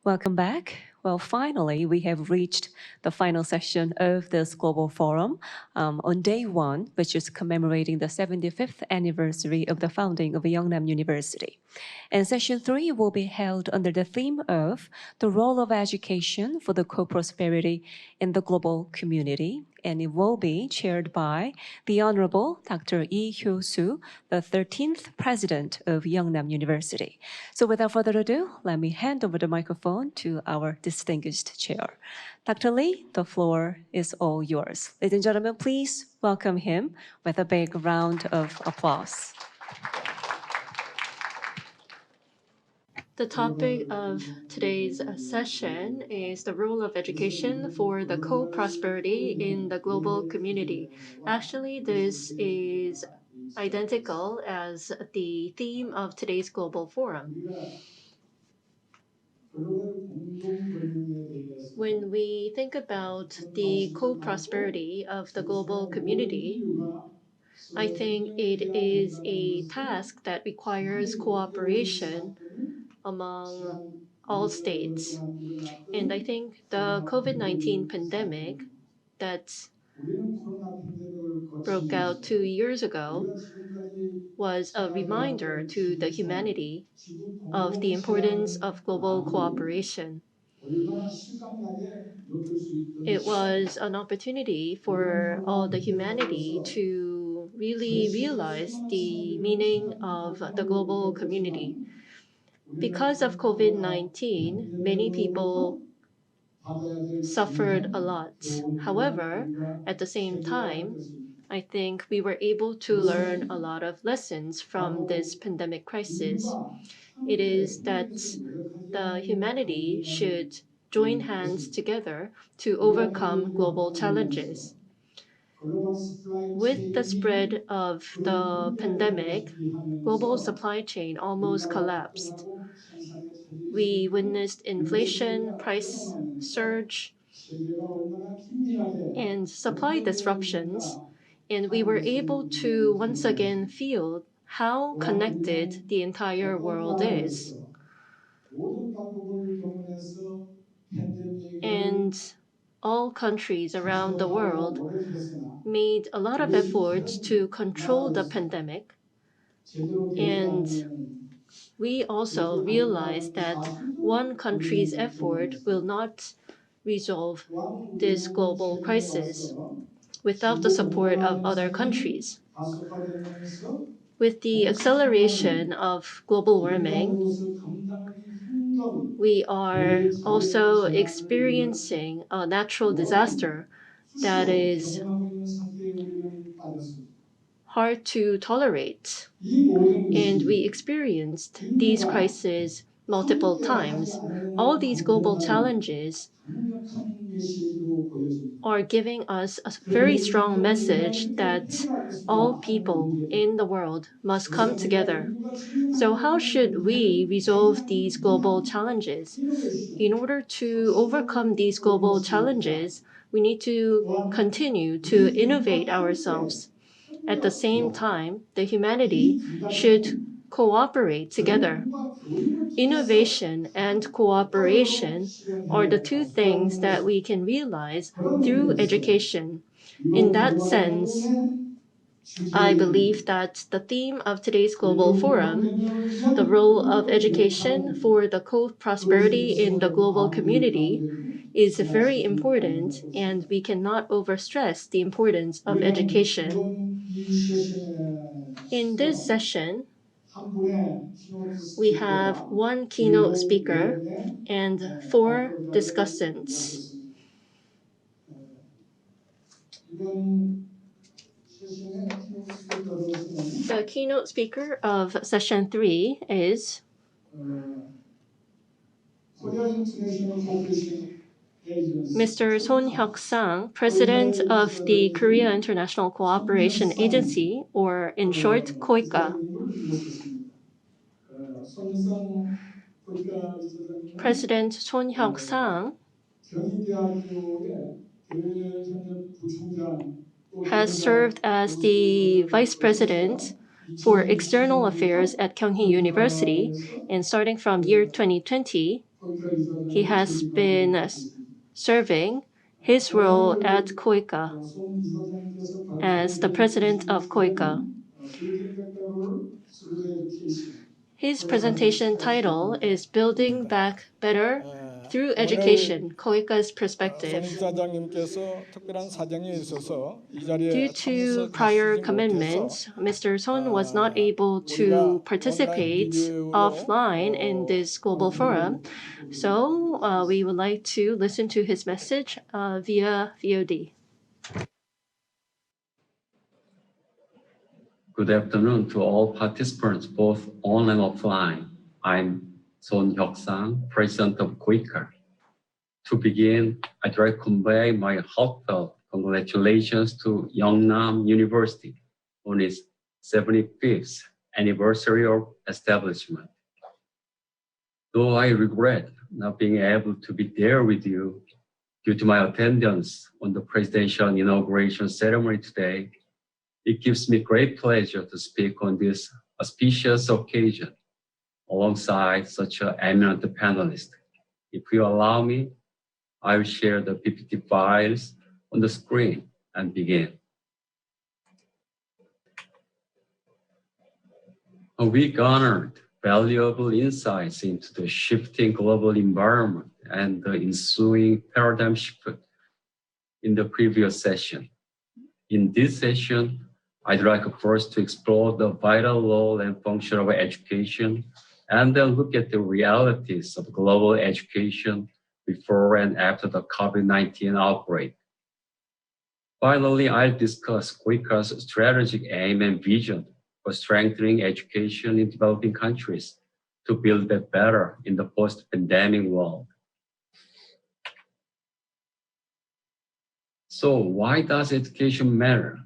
Welcome back. Well, finally, we have reached the final session of this global forum on day one, which is commemorating the 75th anniversary of the founding of Yeungnam University. And session 3 will be held under the theme of the role of education for the co-prosperity in the global community. And it will be chaired by the Honorable Dr. Hyo-Soo, the 13th President of Yeungnam University. So without further ado, let me hand over the microphone to our distinguished chair. Dr. Lee, the floor is all yours. Ladies and gentlemen, please welcome him with a big round of applause. The topic of today's session is the role of education for the co-prosperity in the global community. Actually, this is identical as the theme of today's global forum. When we think about the co-prosperity of the global community, I think it is a task that requires cooperation among all states. And I think the COVID-19 pandemic that broke out 2 years ago was a reminder to the humanity of the importance of global cooperation. It was an opportunity for all the humanity to really realize the meaning of the global community. Because of COVID-19, many people suffered a lot. However, at the same time, I think we were able to learn a lot of lessons from this pandemic crisis. It is that the humanity should join hands together to overcome global challenges. With the spread of the pandemic, global supply chain almost collapsed. We witnessed inflation, price surge, and supply disruptions, and we were able to once again feel how connected the entire world is. And all countries around the world made a lot of efforts to control the pandemic. And we also realized that one country's effort will not resolve this global crisis without the support of other countries. With the acceleration of global warming, we are also experiencing a natural disaster that is hard to tolerate. And we experienced these crises multiple times. All these global challenges are giving us a very strong message that all people in the world must come together. So how should we resolve these global challenges? In order to overcome these global challenges, we need to continue to innovate ourselves. At the same time, the humanity should cooperate together. Innovation and cooperation are the two things that we can realize through education. In that sense, I believe that the theme of today's global forum, the role of education for the co-prosperity in the global community, is very important, and we cannot overstress the importance of education. In this session, we have one keynote speaker and 4 discussants. The keynote speaker of session 3 is Mr. Son Hyuk-sang, President of the Korea International Cooperation Agency, or in short, KOICA. President Son Hyuk-sang has served as the Vice President for External Affairs at Kyunghee University, and starting from year 2020, He has been serving his role at KOICA as the president of KOICA. His presentation title is Building Back Better Through Education, KOICA's Perspective. Due to prior commitments, Mr. Son was not able to participate offline in this global forum, so we would like to listen to his message via VOD. Good afternoon to all participants, both online and offline. I'm Son Hyuk-sang, President of KOICA. To begin, I'd like to convey my heartfelt congratulations to Yangnam University on its 75th anniversary of establishment. Though I regret not being able to be there with you due to my attendance on the presidential inauguration ceremony today, it gives me great pleasure to speak on this auspicious occasion alongside such an eminent panelist. If you allow me, I will share the PPT files on the screen and begin. We garnered valuable insights into the shifting global environment and the ensuing paradigm shift in the previous session. In this session, I'd like first to explore the vital role and function of education, and then look at the realities of global education before and after the COVID-19 outbreak. Finally, I'll discuss KOICA's strategic aim and vision for strengthening education in developing countries to build back better in the post-pandemic world. So why does education matter?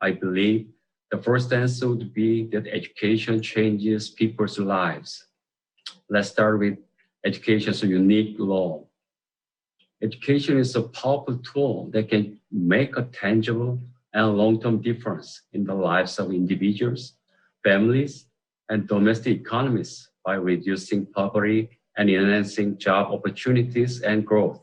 I believe the first answer would be that education changes people's lives. Let's start with education's unique role. Education is a powerful tool that can make a tangible and long-term difference in the lives of individuals, families, and domestic economies by reducing poverty and enhancing job opportunities and growth.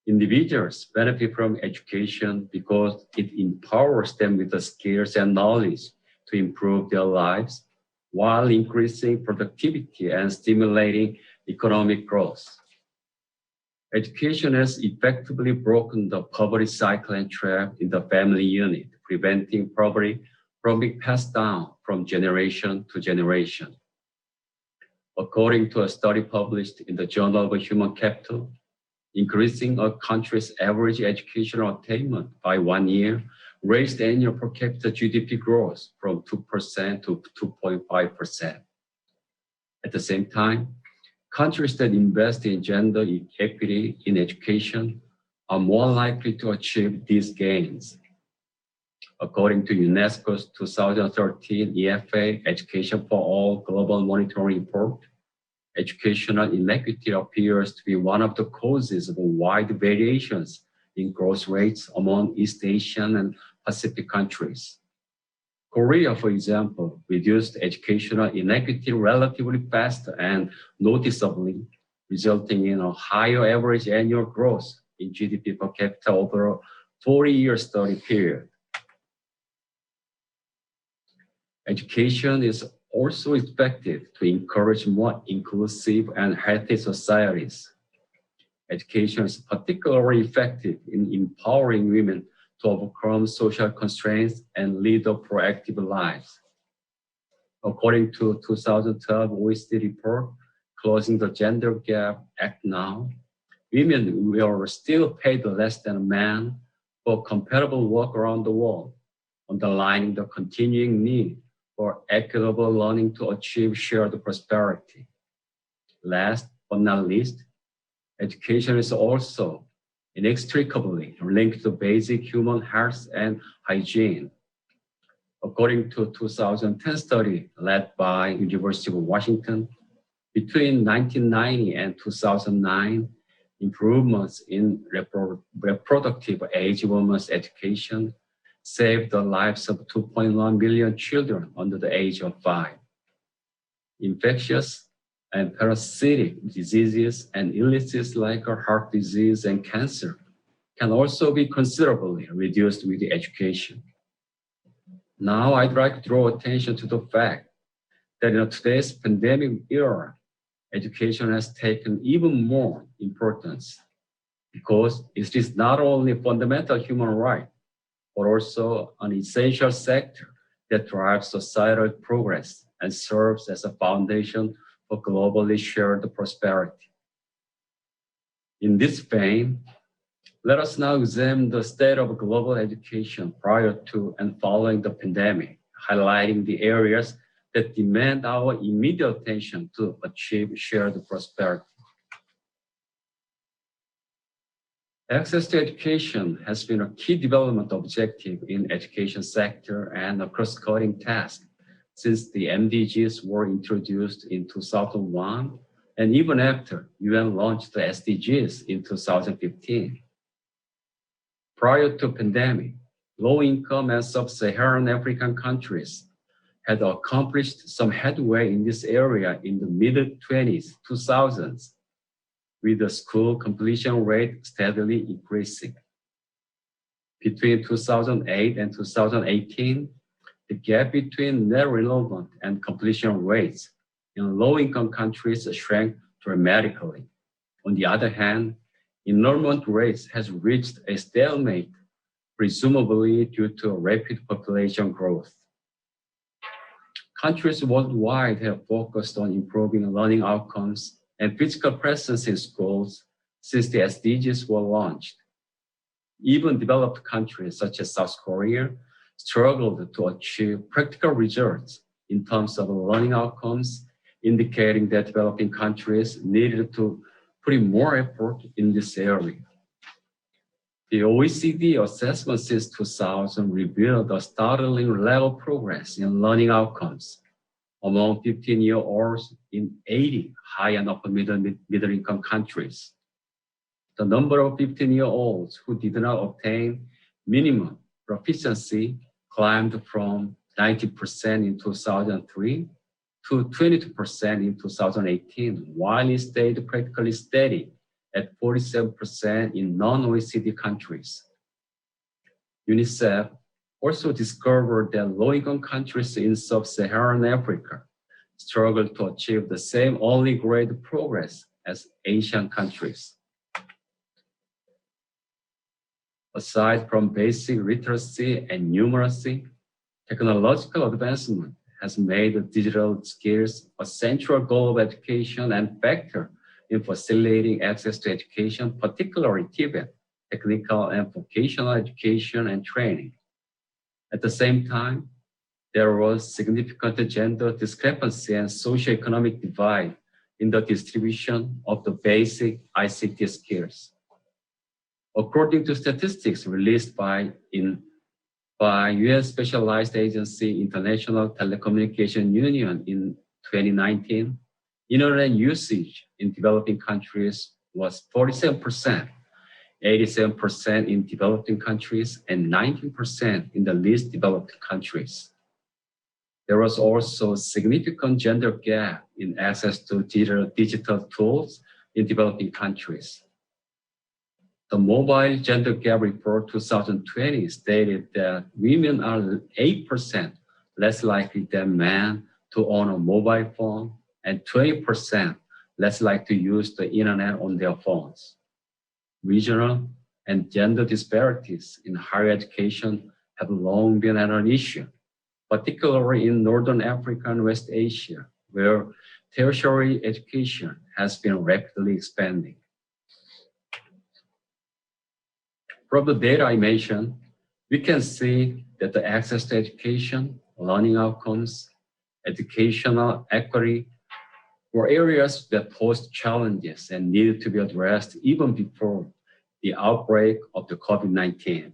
Individuals benefit from education because it empowers them with the skills and knowledge to improve their lives while increasing productivity and stimulating economic growth. Education has effectively broken the poverty cycle and trap in the family unit, preventing poverty from being passed down from generation to generation. According to a study published in the Journal of Human Capital, increasing a country's average educational attainment by 1 year raised annual per capita GDP growth from 2% to 2.5%. At the same time, countries that invest in gender equity in education are more likely to achieve these gains. According to UNESCO's 2013 EFA Education for All Global Monitoring Report, educational inequity appears to be one of the causes of wide variations in growth rates among East Asian and Pacific countries. Korea, for example, reduced educational inequity relatively fast and noticeably, resulting in a higher average annual growth in GDP per capita over a 40-year study period. Education is also expected to encourage more inclusive and healthy societies. Education is particularly effective in empowering women to overcome social constraints and lead a proactive lives. According to 2012 OECD report, Closing the Gender Gap Act Now, women were still paid less than men for comparable work around the world, underlining the continuing need for equitable learning to achieve shared prosperity. Last but not least, education is also inextricably linked to basic human health and hygiene. According to a 2010 study led by University of Washington, between 1990 and 2009, improvements in reproductive age women's education saved the lives of 2.1 million children under the age of 5. Infectious and parasitic diseases and illnesses like heart disease and cancer can also be considerably reduced with education. Now, I'd like to draw attention to the fact that in today's pandemic era, education has taken even more importance because it is not only a fundamental human right, but also an essential sector that drives societal progress and serves as a foundation for globally shared prosperity. In this vein, let us now examine the state of global education prior to and following the pandemic, highlighting the areas that demand our immediate attention to achieve shared prosperity. Access to education has been a key development objective in education sector and a cross-cutting task since the MDGs were introduced in 2001 and even after UN launched the SDGs in 2015. Prior to pandemic, low-income and sub-Saharan African countries had accomplished some headway in this area in the mid-2000s, with the school completion rate steadily increasing. Between 2008 and 2018, the gap between net enrollment and completion rates in low-income countries shrank dramatically. On the other hand, enrollment rates has reached a stalemate, presumably due to rapid population growth. Countries worldwide have focused on improving learning outcomes and physical presence in schools since the SDGs were launched. Even developed countries such as South Korea struggled to achieve practical results in terms of learning outcomes, indicating that developing countries needed to put in more effort in this area. The OECD assessment since 2000 revealed a startling level of progress in learning outcomes among 15-year-olds in 80 high and upper middle-income countries. The number of 15-year-olds who did not obtain minimum proficiency climbed from 90% in 2003 to 22% in 2018, while it stayed practically steady at 47% in non-OECD countries. UNICEF also discovered that low-income countries in sub-Saharan Africa struggle to achieve the same early grade progress as Asian countries. Aside from basic literacy and numeracy, technological advancement has made digital skills a central goal of education and factor in facilitating access to education, particularly Tibet, technical and vocational education and training. At the same time, there was significant gender discrepancy and socioeconomic divide in the distribution of the basic ICT skills. According to statistics released by UN Specialized Agency International Telecommunication Union in 2019, internet usage in developing countries was 47%, 87% in developing countries, and 19% in the least developed countries. There was also a significant gender gap in access to digital tools in developing countries. The Mobile Gender Gap Report 2020 stated that women are 8% less likely than men to own a mobile phone and 20% less likely to use the internet on their phones. Regional and gender disparities in higher education have long been an issue, particularly in Northern Africa and West Asia, where tertiary education has been rapidly expanding. From the data I mentioned, we can see that the access to education, learning outcomes, educational equity were areas that posed challenges and needed to be addressed even before the outbreak of the COVID-19.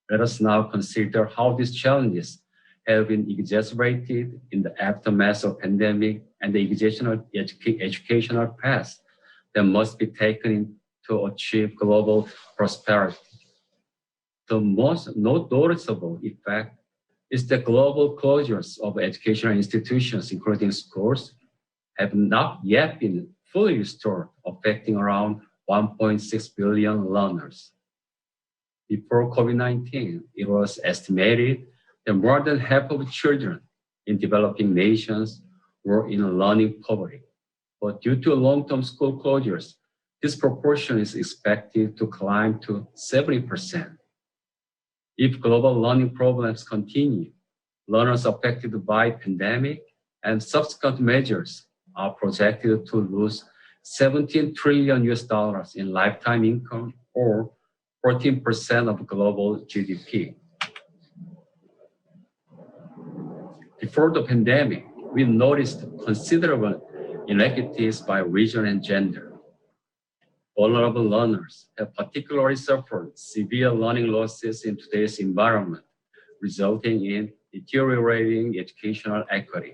Let us now consider how these challenges have been exacerbated in the aftermath of pandemic and the educational path that must be taken to achieve global prosperity. The most noticeable effect is the global closures of educational institutions, including schools, have not yet been fully restored, affecting around 1.6 billion learners. Before COVID-19, it was estimated that more than half of children in developing nations were in learning poverty. But due to long-term school closures, this proportion is expected to climb to 70%. If global learning problems continue, learners affected by pandemic and subsequent measures are projected to lose 17 trillion US dollars in lifetime income, or 14% of global GDP. Before the pandemic, we noticed considerable inequities by region and gender. Vulnerable learners have particularly suffered severe learning losses in today's environment, resulting in deteriorating educational equity.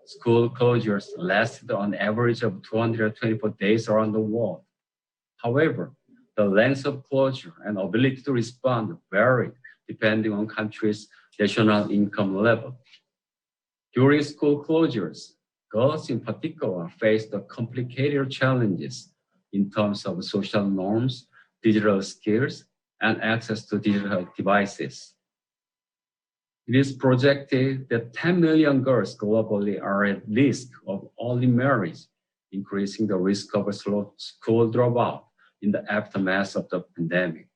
School closures lasted on average of 224 days around the world. However, the length of closure and ability to respond varied depending on country's national income level. During school closures, girls in particular faced complicated challenges in terms of social norms, digital skills, and access to digital devices. It is projected that 10 million girls globally are at risk of early marriage, increasing the risk of a school dropout in the aftermath of the pandemic.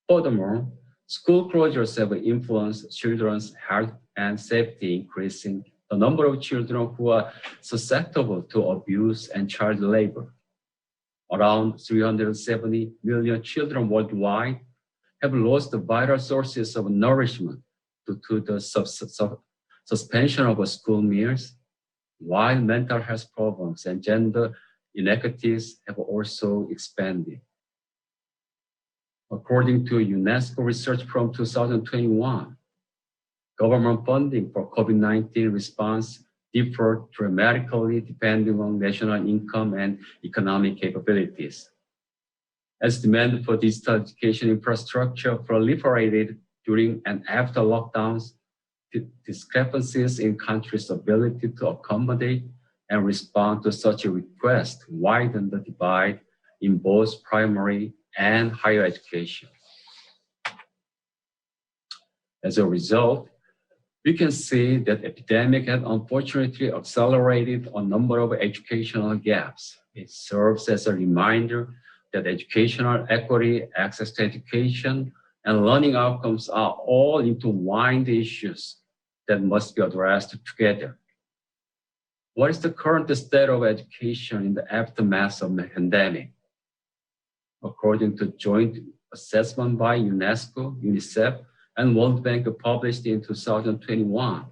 Furthermore, school closures have influenced children's health and safety, increasing the number of children who are susceptible to abuse and child labor. Around 370 million children worldwide have lost the vital sources of nourishment due to the suspension of school meals, while mental health problems and gender inequities have also expanded. According to UNESCO research from 2021, government funding for COVID-19 response differed dramatically depending on national income and economic capabilities. As demand for digital education infrastructure proliferated during and after lockdowns, the discrepancies in countries' ability to accommodate and respond to such a request widened the divide in both primary and higher education. As a result, we can see that epidemic has unfortunately accelerated a number of educational gaps. It serves as a reminder that educational equity, access to education, and learning outcomes are all intertwined issues that must be addressed together. What is the current state of education in the aftermath of the pandemic? According to joint assessment by UNESCO, UNICEF, and World Bank published in 2021,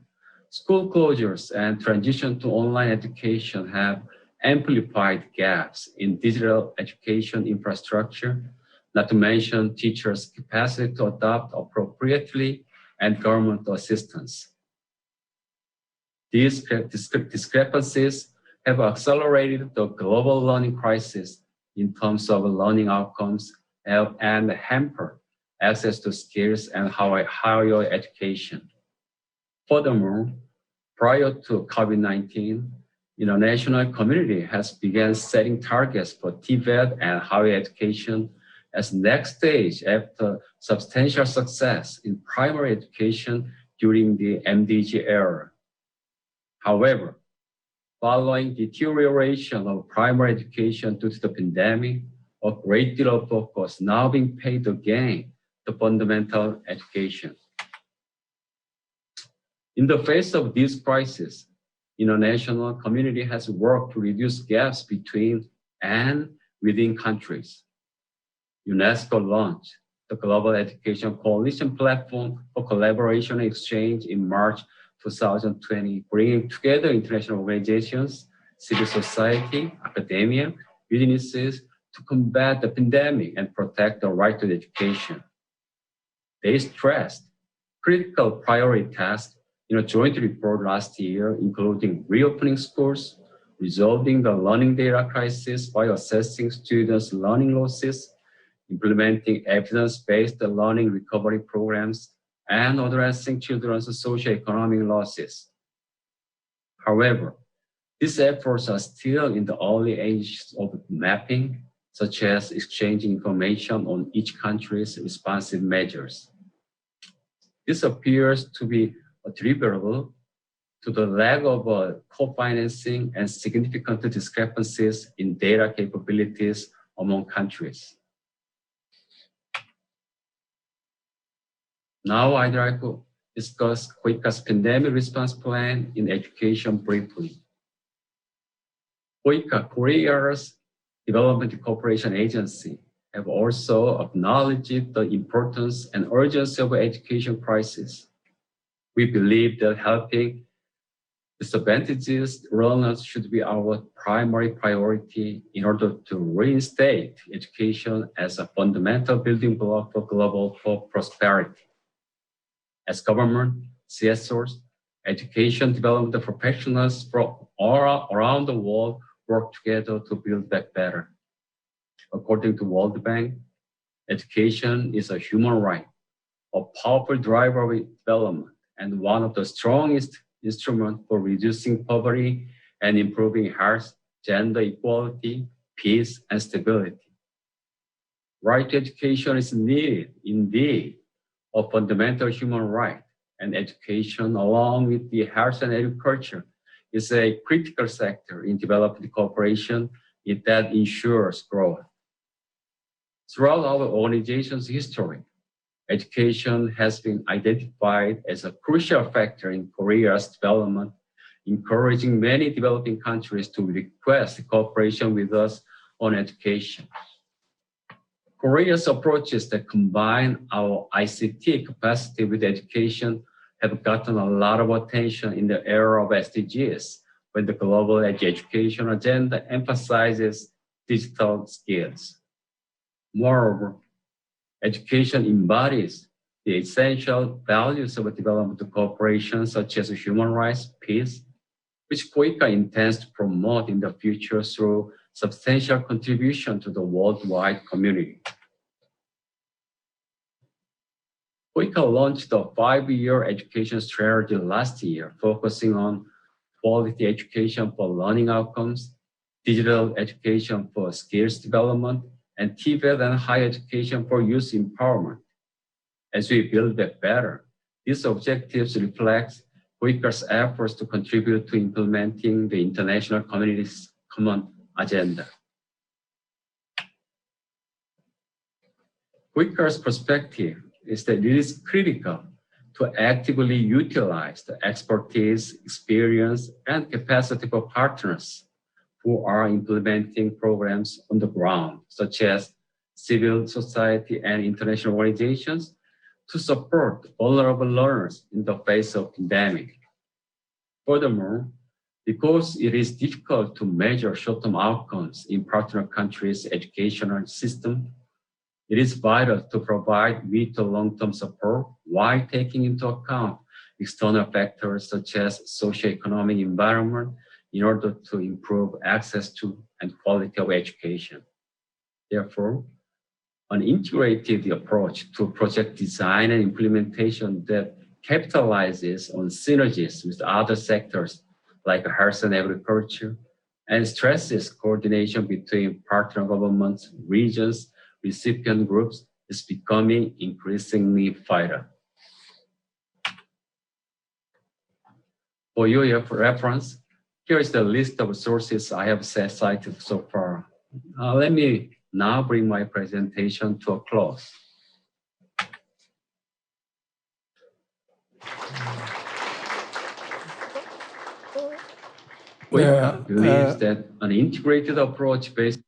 school closures and transition to online education have amplified gaps in digital education infrastructure, not to mention teachers' capacity to adapt appropriately and government assistance. These discrepancies have accelerated the global learning crisis in terms of learning outcomes and hampered access to skills and higher education. Furthermore, prior to COVID-19, international community has begun setting targets for TVET and higher education as next stage after substantial success in primary education during the MDG era. However, following deterioration of primary education due to the pandemic, a great deal of focus now being paid again to fundamental education. In the face of this crisis, international community has worked to reduce gaps between and within countries. UNESCO launched the Global Education Coalition Platform for Collaboration and Exchange in March 2020, bringing together international organizations, civil society, academia, businesses to combat the pandemic and protect the right to education. They stressed critical priority tasks in a joint report last year, including reopening schools, resolving the learning data crisis by assessing students' learning losses, implementing evidence-based learning recovery programs, and addressing children's socioeconomic losses. However, These efforts are still in the early ages of mapping, such as exchanging information on each country's responsive measures. This appears to be attributable to the lack of co-financing and significant discrepancies in data capabilities among countries. Now I'd like to discuss KOICA's pandemic response plan in education briefly. KOICA, Korea's Development Cooperation Agency, have also acknowledged the importance and urgency of education crisis. We believe that helping disadvantaged learners should be our primary priority in order to reinstate education as a fundamental building block for global prosperity. As government, CSOs, education development professionals from all around the world work together to build back better. According to World Bank, education is a human right, a powerful driver of development, and one of the strongest instruments for reducing poverty and improving health, gender equality, peace, and stability. Right to education is needed, indeed, a fundamental human right, and education, along with the health and agriculture, is a critical sector in development cooperation that ensures growth. Throughout our organization's history, education has been identified as a crucial factor in Korea's development, encouraging many developing countries to request cooperation with us on education. Korea's approaches that combine our ICT capacity with education have gotten a lot of attention in the era of SDGs, when the global education agenda emphasizes digital skills. Moreover, education embodies the essential values of development cooperation, such as human rights, peace, which KOICA intends to promote in the future through substantial contribution to the worldwide community. KOICA launched a 5-year education strategy last year, focusing on quality education for learning outcomes, digital education for skills development, and TVET and higher education for youth empowerment. As we build back better, these objectives reflect KOICA's efforts to contribute to implementing the international community's common agenda. KOICA's perspective is that it is critical to actively utilize the expertise, experience, and capacity of partners who are implementing programs on the ground, such as civil society and international organizations, to support vulnerable learners in the face of pandemic. Furthermore, because it is difficult to measure short-term outcomes in partner countries' educational system, it is vital to provide mid to long-term support while taking into account external factors such as socioeconomic environment in order to improve access to and quality of education. Therefore, an integrated approach to project design and implementation that capitalizes on synergies with other sectors like health and agriculture and stresses coordination between partner governments, regions, recipient groups is becoming increasingly vital. For your reference, here is the list of sources I have cited so far. Let me now bring my presentation to a close. We believe that an integrated approach based.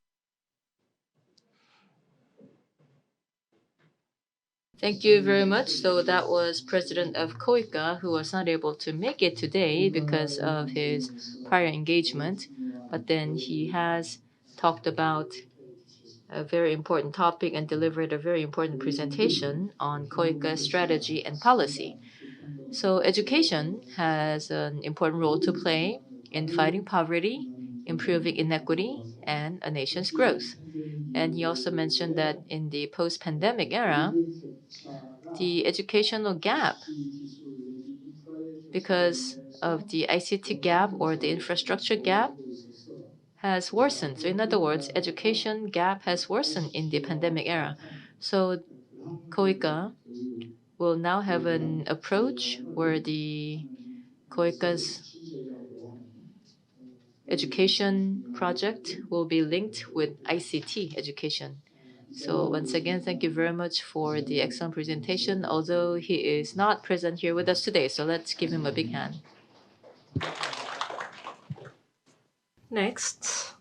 Thank you very much. So that was President of KOICA, who was not able to make it today because of his prior engagement. But then he has talked about a very important topic and delivered a very important presentation on KOICA strategy and policy. So education has an important role to play in fighting poverty, improving inequity, and a nation's growth. And he also mentioned that in the post-pandemic era, the educational gap, because of the ICT gap or the infrastructure gap has worsened. So in other words, education gap has worsened in the pandemic era. So KOICA will now have an approach where the KOICA's education project will be linked with ICT education. So once again, thank you very much for the excellent presentation, although he is not present here with us today. So let's give him a big hand. Next,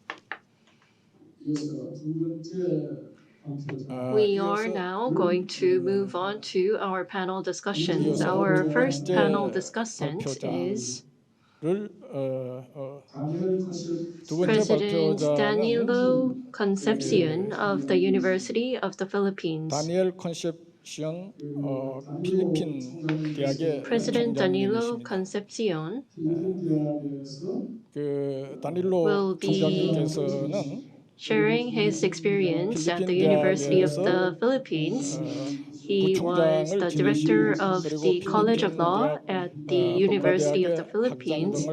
we are now going to move on to our panel discussions. Our first panel discussant is President Danilo Concepcion of the University of the Philippines. 다니엘 컨셉시온 필리핀 대학의 President Danilo 총장님이십니다. Concepcion 그 다닐로 will be 총장님께서는 sharing his experience at the University of the Philippines. He was the director of the College of Law at the University of the Philippines,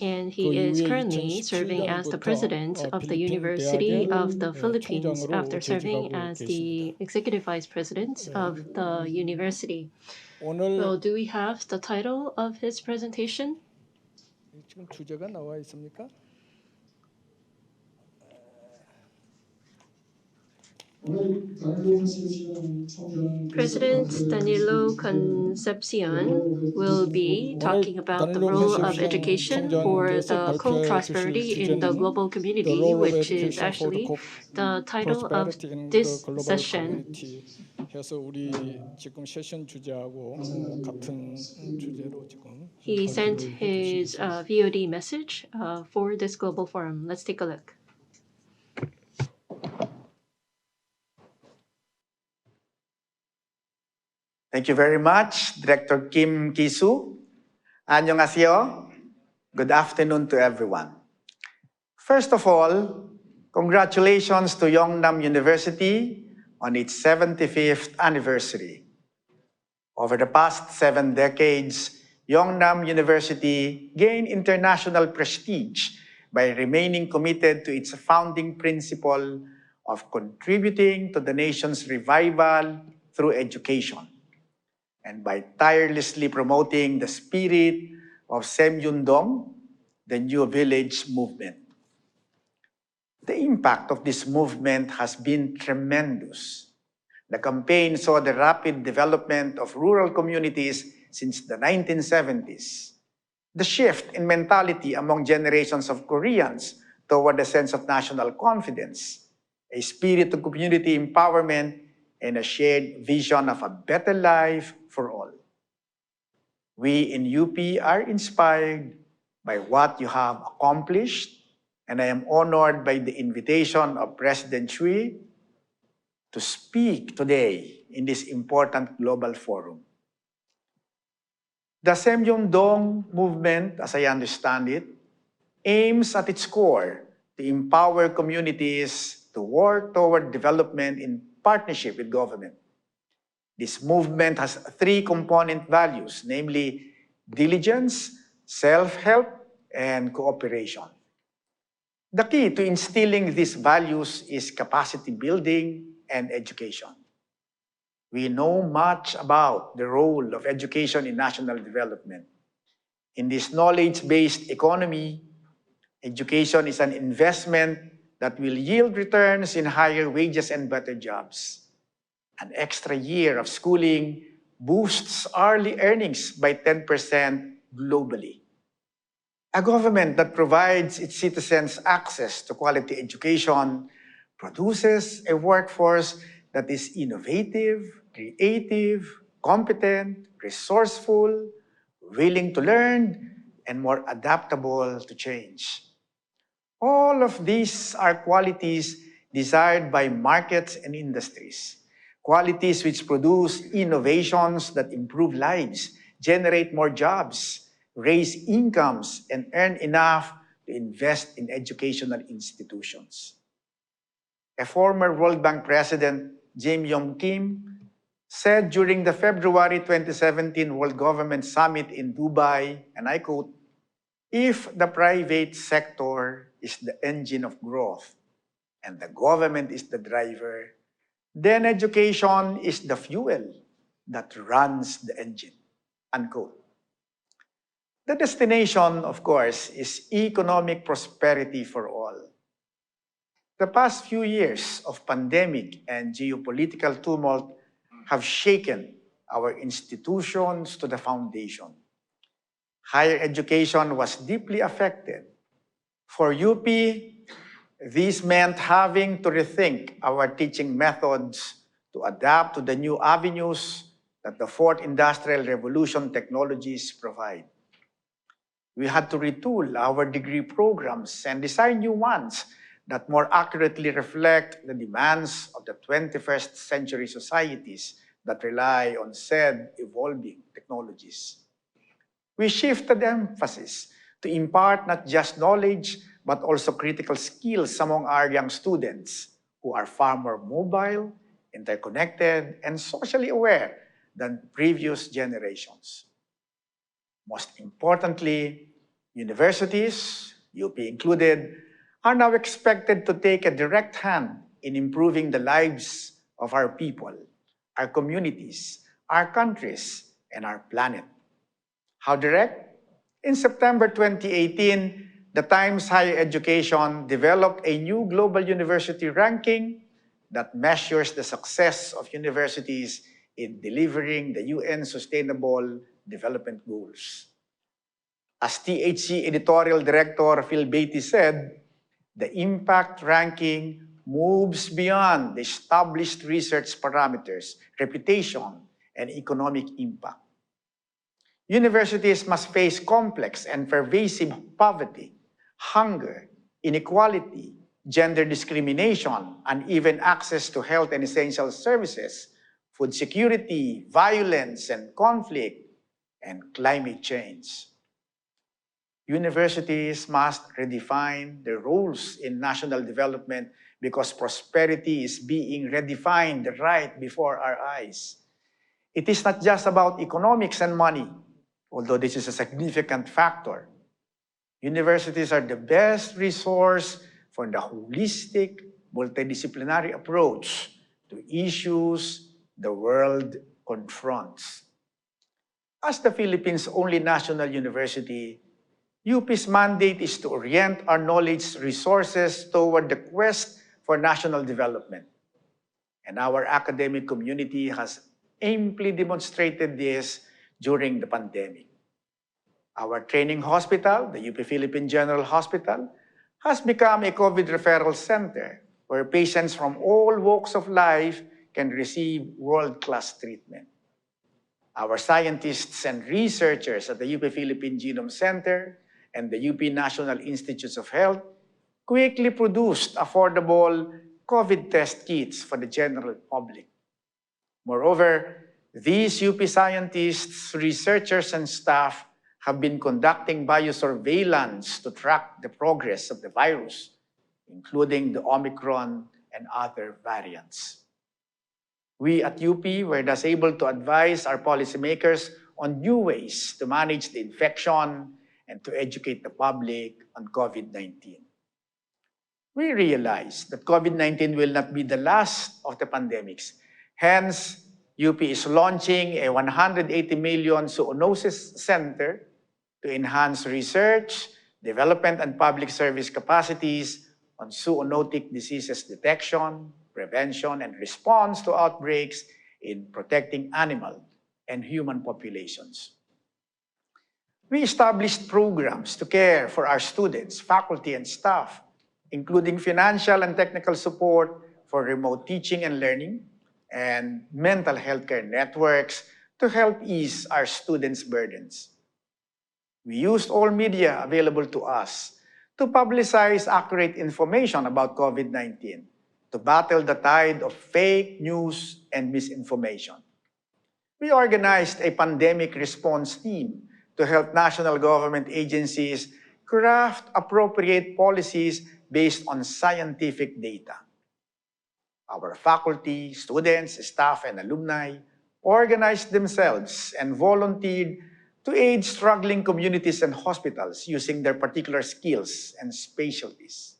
and he is currently serving as the president of the University of the Philippines after serving as the executive vice president of the university. Well, do we have the title of his presentation? 지금 주제가 나와 있습니까? President Danilo Concepcion will be talking about the role of education for the co-prosperity in the global community, which is actually the title of this session. 해서 우리 지금 세션 주제하고 같은 주제로 지금 He sent his VOD message for this global forum. Let's take a look. Thank you very much, Director Kim Ki-soo. Annyeonghaseyo. Good afternoon to everyone. First of all, congratulations to Yeungnam University on its 75th anniversary. Over the past 7 decades, Yeungnam University gained international prestige by remaining committed to its founding principle of contributing to the nation's revival through education, and by tirelessly promoting the spirit of Semyundong, the New Village movement. The impact of this movement has been tremendous. The campaign saw the rapid development of rural communities since the 1970s, the shift in mentality among generations of Koreans toward a sense of national confidence, a spirit of community empowerment, and a shared vision of a better life for all. We in UP are inspired by what you have accomplished, and I am honored by the invitation of President Chui to speak today in this important global forum. The Semyundong movement, as I understand it, aims at its core to empower communities to work toward development in partnership with government. This movement has 3 component values, namely diligence, self-help, and cooperation. The key to instilling these values is capacity building and education. We know much about the role of education in national development. In this knowledge-based economy, education is an investment that will yield returns in higher wages and better jobs. An extra year of schooling boosts early earnings by 10% globally. A government that provides its citizens access to quality education produces a workforce that is innovative, creative, competent, resourceful, willing to learn, and more adaptable to change. All of these are qualities desired by markets and industries, qualities which produce innovations that improve lives, generate more jobs, raise incomes, and earn enough to invest in educational institutions. A former World Bank President, Jim Yong Kim, said during the February 2017 World Government Summit in Dubai, and I quote, "If the private sector is the engine of growth and the government is the driver, then education is the fuel that runs the engine," unquote. The destination, of course, is economic prosperity for all. The past few years of pandemic and geopolitical tumult have shaken our institutions to the foundation. Higher education was deeply affected. For UP, this meant having to rethink our teaching methods to adapt to the new avenues that the Fourth Industrial Revolution technologies provide. We had to retool our degree programs and design new ones that more accurately reflect the demands of the 21st century societies that rely on said evolving technologies. We shifted emphasis to impart not just knowledge, but also critical skills among our young students who are far more mobile, interconnected, and socially aware than previous generations. Most importantly, universities, UP included, are now expected to take a direct hand in improving the lives of our people, our communities, our countries, and our planet. How direct? In September 2018, the Times Higher Education developed a new global university ranking that measures the success of universities in delivering the UN Sustainable Development Goals. As THC editorial director Phil Beatty said, the impact ranking moves beyond the established research parameters, reputation, and economic impact. Universities must face complex and pervasive poverty, hunger, inequality, gender discrimination, uneven access to health and essential services, food security, violence and conflict, and climate change. Universities must redefine their roles in national development because prosperity is being redefined right before our eyes. It is not just about economics and money, although this is a significant factor. Universities are the best resource for the holistic, multidisciplinary approach to issues the world confronts. As the Philippines' only national university, UP's mandate is to orient our knowledge resources toward the quest for national development. And our academic community has amply demonstrated this during the pandemic. Our training hospital, the UP Philippine General Hospital, has become a COVID referral center where patients from all walks of life can receive world-class treatment. Our scientists and researchers at the UP Philippine Genome Center and the UP National Institutes of Health quickly produced affordable COVID test kits for the general public. Moreover, these UP scientists, researchers, and staff have been conducting biosurveillance to track the progress of the virus, including the Omicron and other variants. We at UP were thus able to advise our policymakers on new ways to manage the infection and to educate the public on COVID-19. We realize that COVID-19 will not be the last of the pandemics. Hence, UP is launching a 180 million zoonosis center to enhance research, development, and public service capacities on zoonotic diseases detection, prevention, and response to outbreaks in protecting animal and human populations. We established programs to care for our students, faculty, and staff, including financial and technical support for remote teaching and learning, and mental health care networks to help ease our students' burdens. We used all media available to us to publicize accurate information about COVID-19, to battle the tide of fake news and misinformation. We organized a pandemic response team to help national government agencies craft appropriate policies based on scientific data. Our faculty, students, staff, and alumni organized themselves and volunteered to aid struggling communities and hospitals using their particular skills and specialties.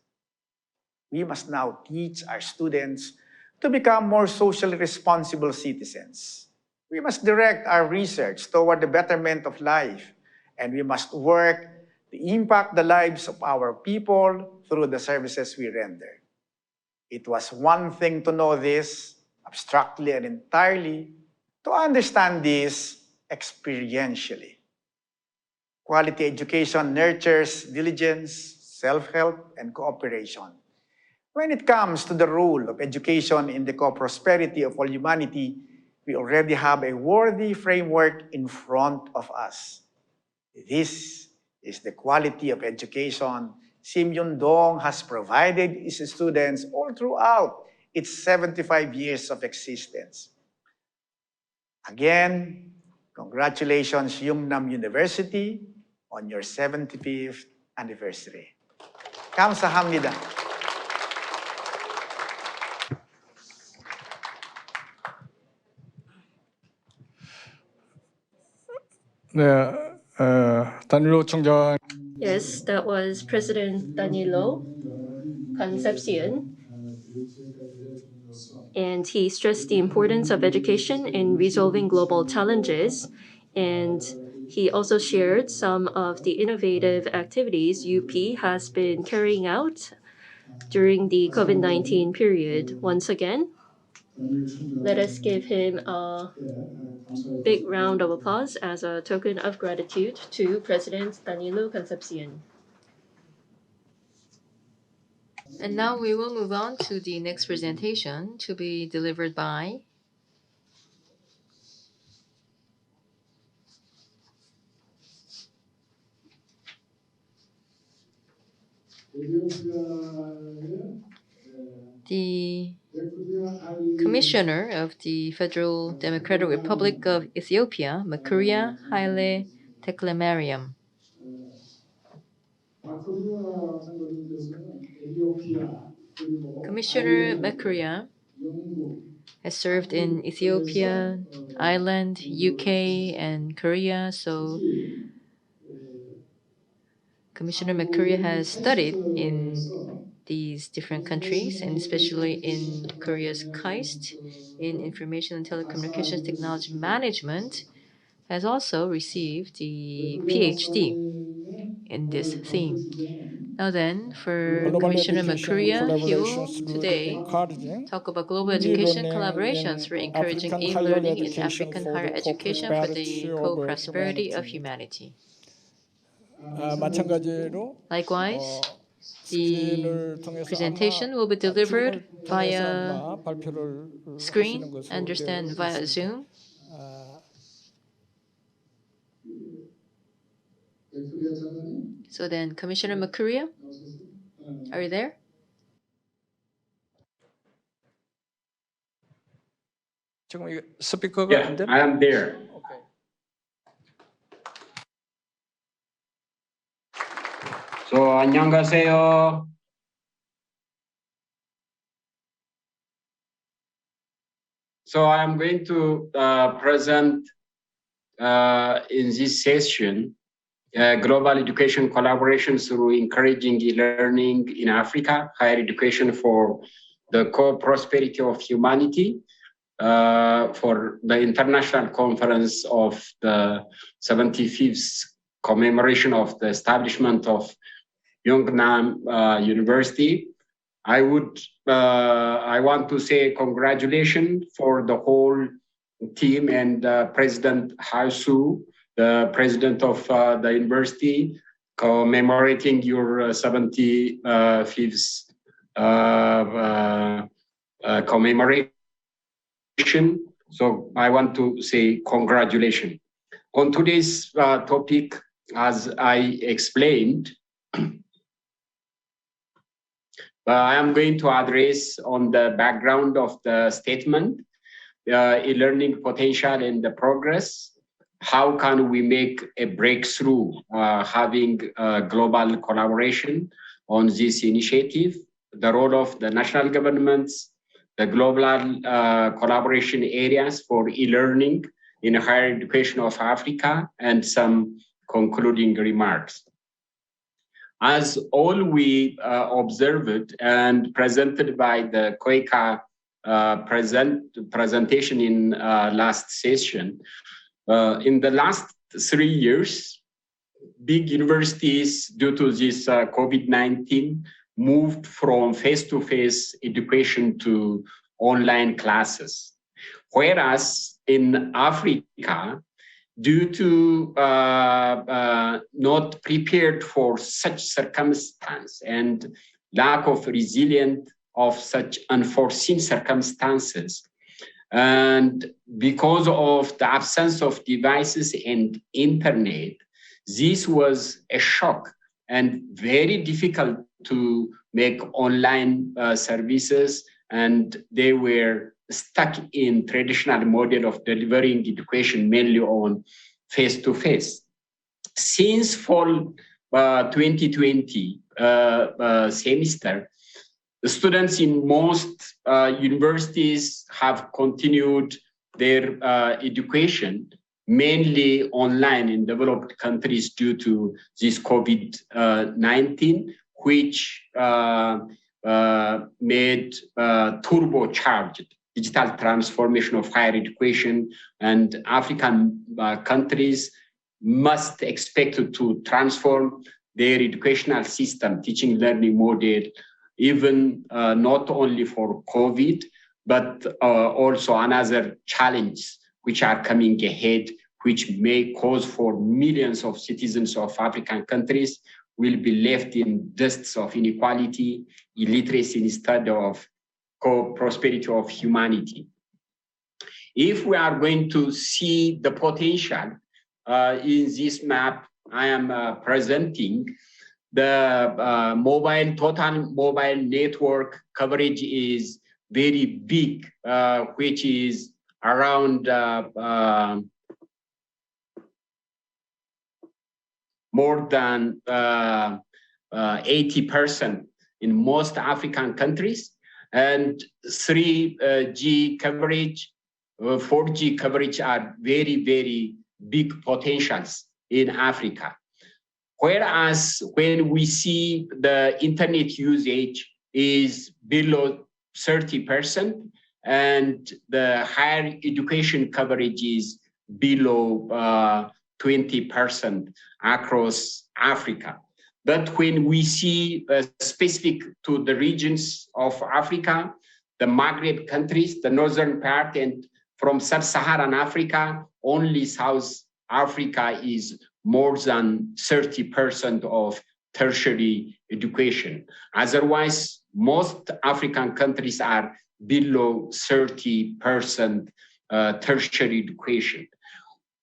We must now teach our students to become more socially responsible citizens. We must direct our research toward the betterment of life, and we must work to impact the lives of our people through the services we render. It was one thing to know this abstractly and entirely, to understand this experientially. Quality education nurtures diligence, self-help, and cooperation. When it comes to the role of education in the co-prosperity of all humanity, we already have a worthy framework in front of us. This is the quality of education Simyong-dong has provided its students all throughout its 75 years of existence. Again, congratulations Yeungnam University on your 75th anniversary. 감사합니다. 네, 단일호 총장. Yes, that was President Danilo Concepcion, and he stressed the importance of education in resolving global challenges, and he also shared some of the innovative activities UP has been carrying out during the COVID-19 period. Once again, let us give him a big round of applause as a token of gratitude to President Danilo Concepcion. And now we will move on to the next presentation to be delivered by the Commissioner of the Federal Democratic Republic of Ethiopia, Makuria Haile Teklemariam. Commissioner Makuria has served in Ethiopia, Ireland, UK, and Korea, so Commissioner Makuria has studied in these different countries, and especially in Korea's KAIST, in Information and Telecommunications Technology Management, has also received the PhD in this theme. Now then, for Commissioner Makuria, he will today talk about global education collaborations for encouraging e-learning in African higher education for the co-prosperity of humanity. Likewise, the presentation will be delivered via screen, understand via Zoom. So then, Commissioner Makuria, are you there? Yeah, I am there. Okay. So, 안녕하세요. So I am going to present in this session global education collaboration through encouraging e-learning in Africa, higher education for the co-prosperity of humanity, for the international conference of the 75th commemoration of the establishment of Yeungnam University. I want to say congratulations for the whole team and President Hyo-Soo, the president of the university, commemorating your 75th commemoration. So I want to say congratulations. On today's topic, as I explained, I am going to address on the background of the statement, e-learning potential and the progress. How can we make a breakthrough having global collaboration on this initiative? The role of the national governments, the global collaboration areas for e-learning in higher education of Africa, and some concluding remarks. As all we observed and presented by the COICA presentation in last session, in the last 3 years, big universities, due to this COVID-19, moved from face-to-face education to online classes. Whereas in Africa, due to not prepared for such circumstance and lack of resilience of such unforeseen circumstances, and because of the absence of devices and internet, this was a shock and very difficult to make online services, and they were stuck in traditional model of delivering education mainly on face-to-face. Since fall 2020 semester, the students in most universities have continued their education mainly online in developed countries due to this COVID-19, which made turbocharged digital transformation of higher education, and African countries must expect to transform their educational system, teaching learning model, even not only for COVID, but also another challenge which are coming ahead, which may cause for millions of citizens of African countries will be left in dusts of inequality, illiteracy instead of prosperity of humanity. If we are going to see the potential in this map I am presenting, the total mobile network coverage is very big, which is around more than 80% in most African countries, and 3G coverage, 4G coverage are very, very big potentials in Africa. Whereas when we see the internet usage is below 30%, and the higher education coverage is below 20% across Africa. But when we see specific to the regions of Africa, the Maghreb countries, the northern part, and from sub-Saharan Africa, only South Africa is more than 30% of tertiary education. Otherwise, most African countries are below 30% tertiary education.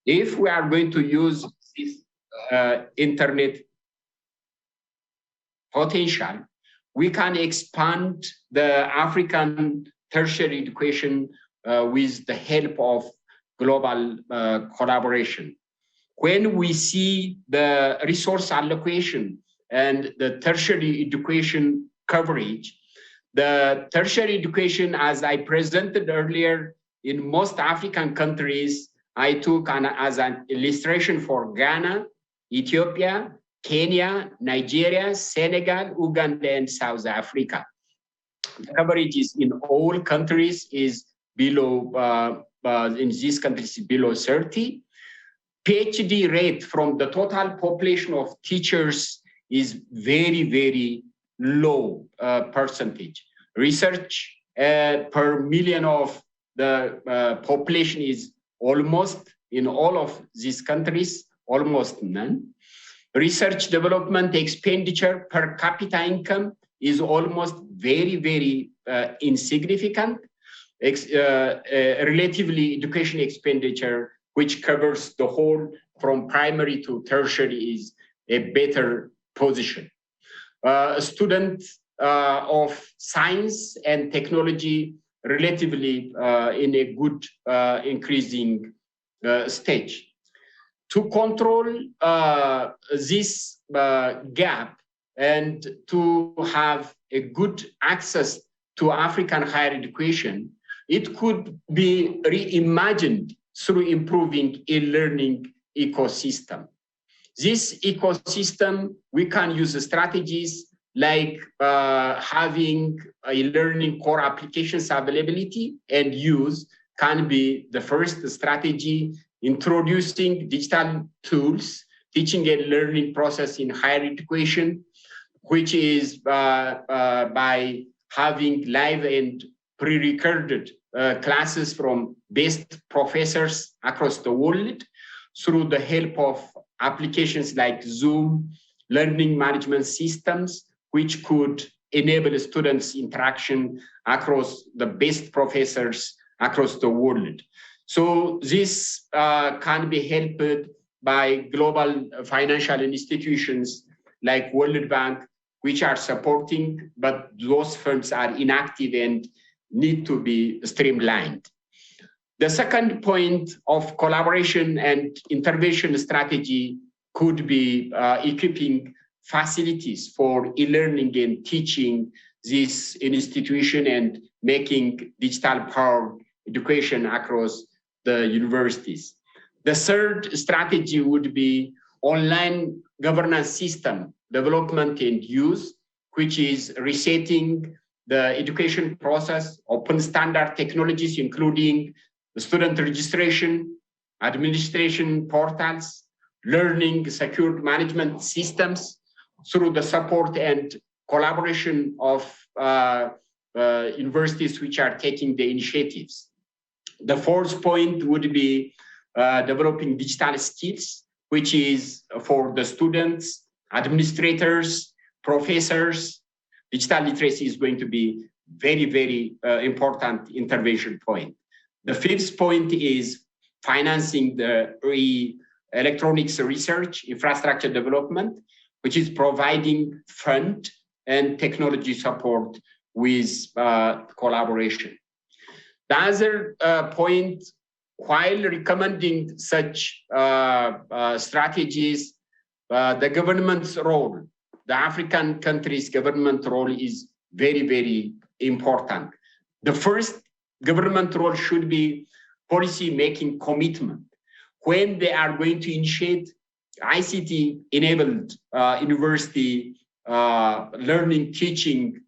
If we are going to use this internet potential, we can expand the African tertiary education with the help of global collaboration. When we see the resource allocation and the tertiary education coverage, the tertiary education, as I presented earlier, in most African countries, I took as an illustration for Ghana, Ethiopia, Kenya, Nigeria, Senegal, Uganda, and South Africa. The coverage is in all countries is below, in these countries, below 30. PhD rate from the total population of teachers is very, very low percentage. Research per million of the population is almost, in all of these countries, almost none. Research development expenditure per capita income is almost very, very insignificant. Relatively, education expenditure, which covers the whole from primary to tertiary, is a better position. Students of science and technology relatively in a good increasing stage. To control this gap and to have a good access to African higher education, it could be reimagined through improving a learning ecosystem. This ecosystem, we can use strategies like having a learning core applications availability and use can be the first strategy. Introducing digital tools, teaching and learning process in higher education, which is by having live and pre-recorded classes from best professors across the world through the help of applications like Zoom, learning management systems, which could enable students' interaction across the best professors across the world. So this can be helped by global financial institutions like World Bank, which are supporting, but those funds are inactive and need to be streamlined. The second point of collaboration and intervention strategy could be equipping facilities for e-learning and teaching this institution and making digital powered education across the universities. The third strategy would be online governance system development and use, which is resetting the education process, open standard technologies, including the student registration, administration portals, learning secured management systems through the support and collaboration of universities which are taking the initiatives. The fourth point would be developing digital skills, which is for the students, administrators, professors. Digital literacy is going to be very, very important intervention point. The fifth point is financing the electronics research infrastructure development, which is providing fund and technology support with collaboration. The other point, while recommending such strategies, the government's role, the African countries' government role is very, very important. The first government role should be policy-making commitment. When they are going to initiate ICT-enabled university learning teaching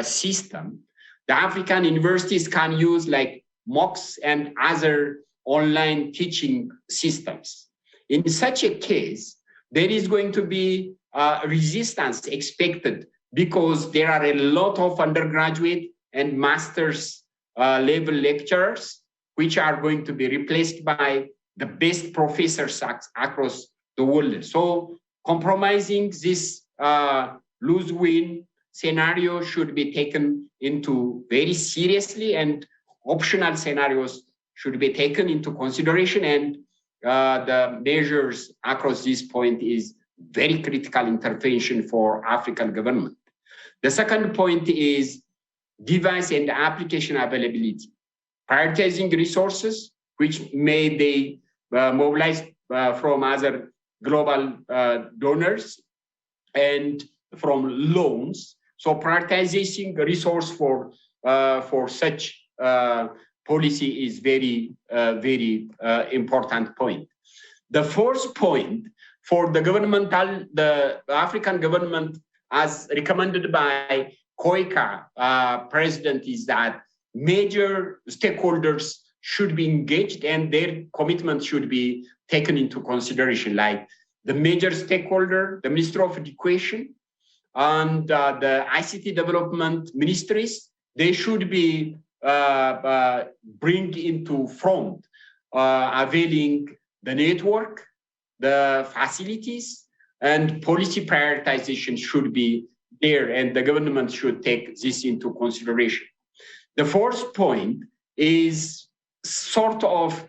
system, the African universities can use like MOOCs and other online teaching systems. In such a case, there is going to be resistance expected because there are a lot of undergraduate and master's level lecturers which are going to be replaced by the best professors across the world. So compromising this lose-win scenario should be taken into very seriously, and optional scenarios should be taken into consideration, and the measures across this point is very critical intervention for African government. The second point is device and application availability, prioritizing resources which may they mobilize from other global donors and from loans. So prioritizing resource for such policy is very, very important point. The fourth point for the governmental, the African government, as recommended by COICA president, is that major stakeholders should be engaged and their commitment should be taken into consideration, like the major stakeholder, the Minister of Education, and the ICT development ministries. They should be bring into front, availing the network, the facilities, and policy prioritization should be there, and the government should take this into consideration. The fourth point is sort of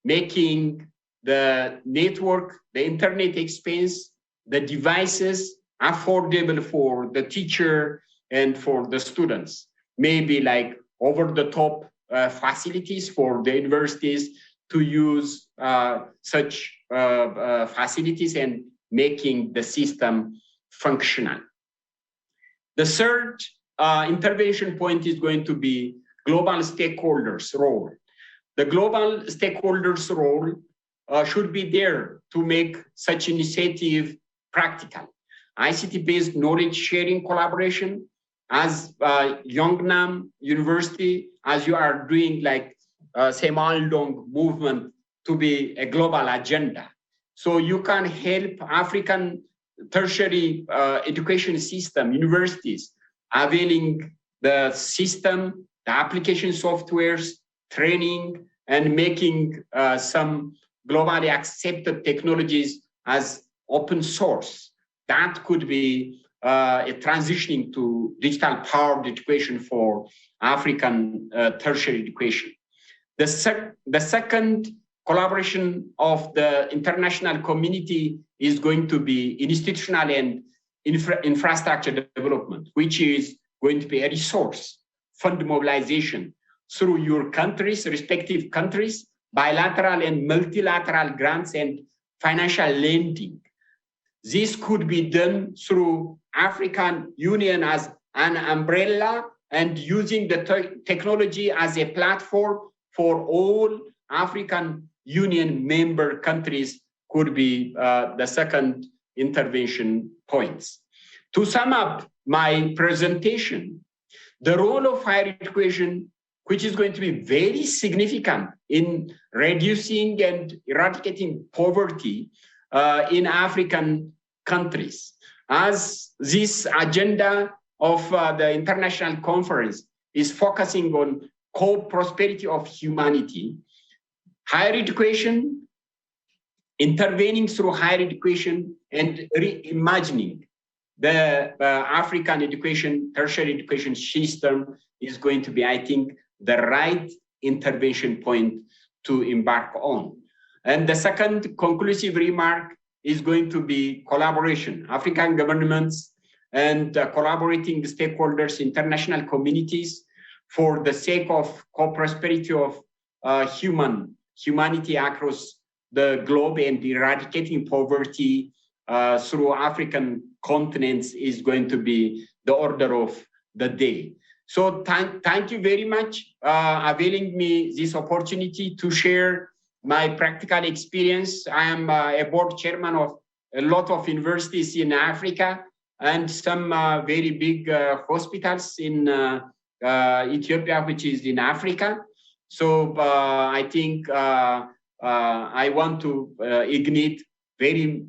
making the network, the internet expense, the devices affordable for the teacher and for the students. Maybe like over-the-top facilities for the universities to use such facilities and making the system functional. The third intervention point is going to be global stakeholders' role. The global stakeholders' role should be there to make such initiative practical. ICT-based knowledge sharing collaboration, as Yeungnam University, as you are doing like Semaldong movement to be a global agenda. So you can help African tertiary education system, universities, availing the system, the application softwares, training, and making some globally accepted technologies as open source. That could be a transitioning to digital powered education for African tertiary education. The second collaboration of the international community is going to be institutional and infrastructure development, which is going to be a resource fund mobilization through your countries, respective countries, bilateral and multilateral grants and financial lending. This could be done through African Union as an umbrella and using the technology as a platform for all African Union member countries could be the second intervention points. To sum up my presentation, the role of higher education, which is going to be very significant in reducing and eradicating poverty in African countries. As this agenda of the international conference is focusing on co-prosperity of humanity, higher education, intervening through higher education and reimagining the African education, tertiary education system is going to be, I think, the right intervention point to embark on. And the second conclusive remark is going to be collaboration. African governments and collaborating stakeholders, international communities for the sake of co-prosperity of humanity across the globe and eradicating poverty through African continents is going to be the order of the day. So thank you very much availing me this opportunity to share my practical experience. I am a board chairman of a lot of universities in Africa and some very big hospitals in Ethiopia, which is in Africa. So I think I want to ignite very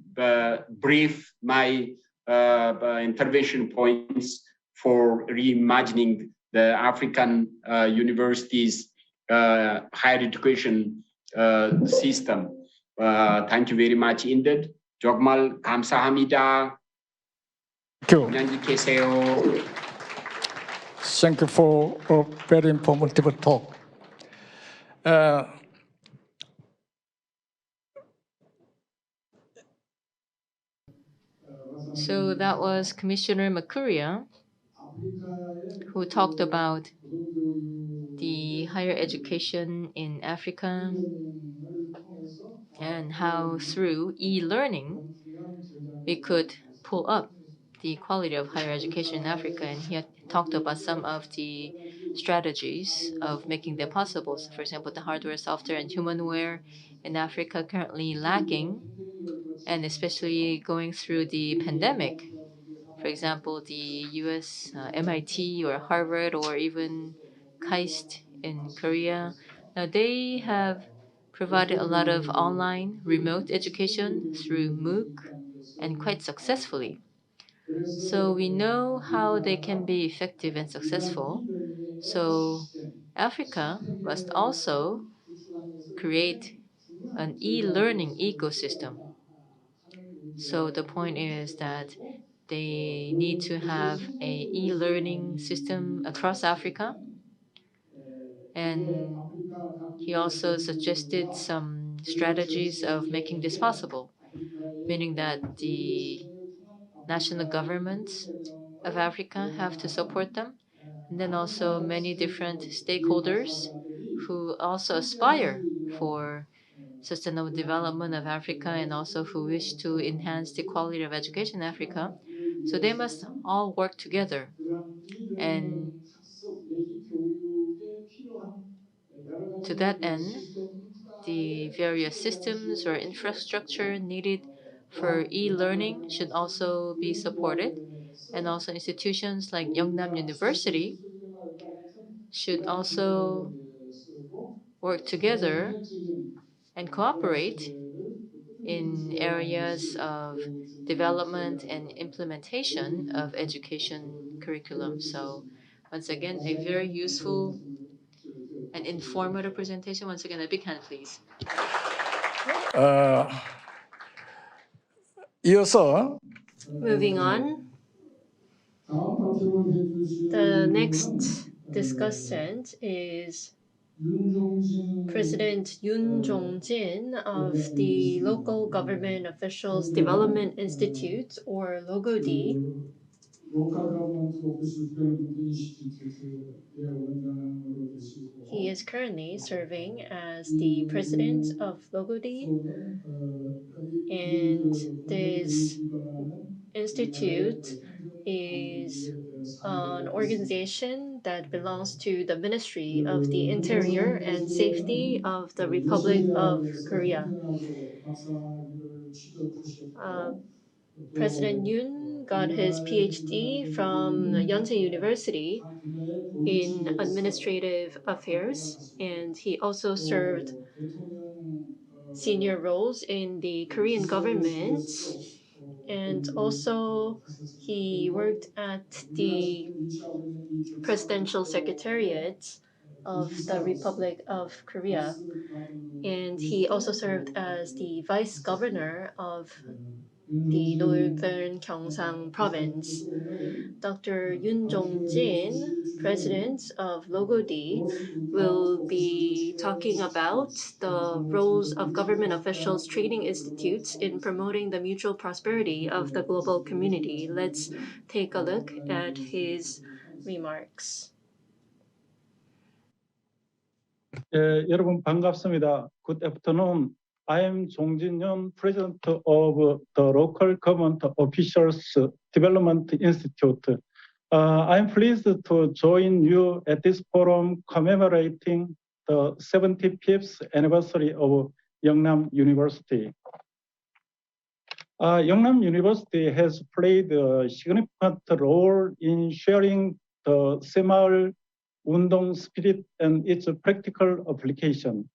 brief my intervention points for reimagining the African universities higher education system. Thank you very much indeed. Jogmal 감사합니다. Thank you. 안녕히 계세요. Thank you for a very informative talk. So that was Commissioner Makuria, who talked about the higher education in Africa and how through e-learning we could pull up the quality of higher education in Africa. And he had talked about some of the strategies of making that possible. So for example, the hardware, software, and humanware in Africa currently lacking, and especially going through the pandemic. For example, the US, MIT or Harvard or even KAIST in Korea, now they have provided a lot of online remote education through MOOC and quite successfully. So we know how they can be effective and successful. So Africa must also create an e-learning ecosystem. So the point is that they need to have a e-learning system across Africa. And he also suggested some strategies of making this possible, meaning that the national governments of Africa have to support them, and then also many different stakeholders who also aspire for sustainable development of Africa and also who wish to enhance the quality of education in Africa. So they must all work together And to that end, the various systems or infrastructure needed for e-learning should also be supported. And also institutions like Yeungnam University should also work together and cooperate in areas of development and implementation of education curriculum. So once again, a very useful and informative presentation. Once again, a big hand, please. 이어서 Moving on, the next discussant is President Jong-Jin of the Local Government Officials Development Institute, or LOGOD. He is currently serving as the president of LOGOD, and this institute is an organization that belongs to the Ministry of the Interior and Safety of the Republic of Korea. President Yoon got his PhD from Yonsei University in Administrative Affairs, and he also served senior roles in the Korean government, and also he worked at the Presidential Secretariat of the Republic of Korea, and he also served as the Vice Governor of the Northern Gyeongsang Province. Dr. Jong-Jin, president of LOGOD, will be talking about the roles of government officials training institutes in promoting the mutual prosperity of the global community. Let's take a look at his remarks. 여러분 반갑습니다. Good afternoon. I am Jong-Jin, President of the Local Government Officials Development Institute. I am pleased to join you at this forum commemorating the 75th anniversary of Yangnam University. Yangnam University has played a significant role in sharing the Semaul 운동 spirit and its practical application.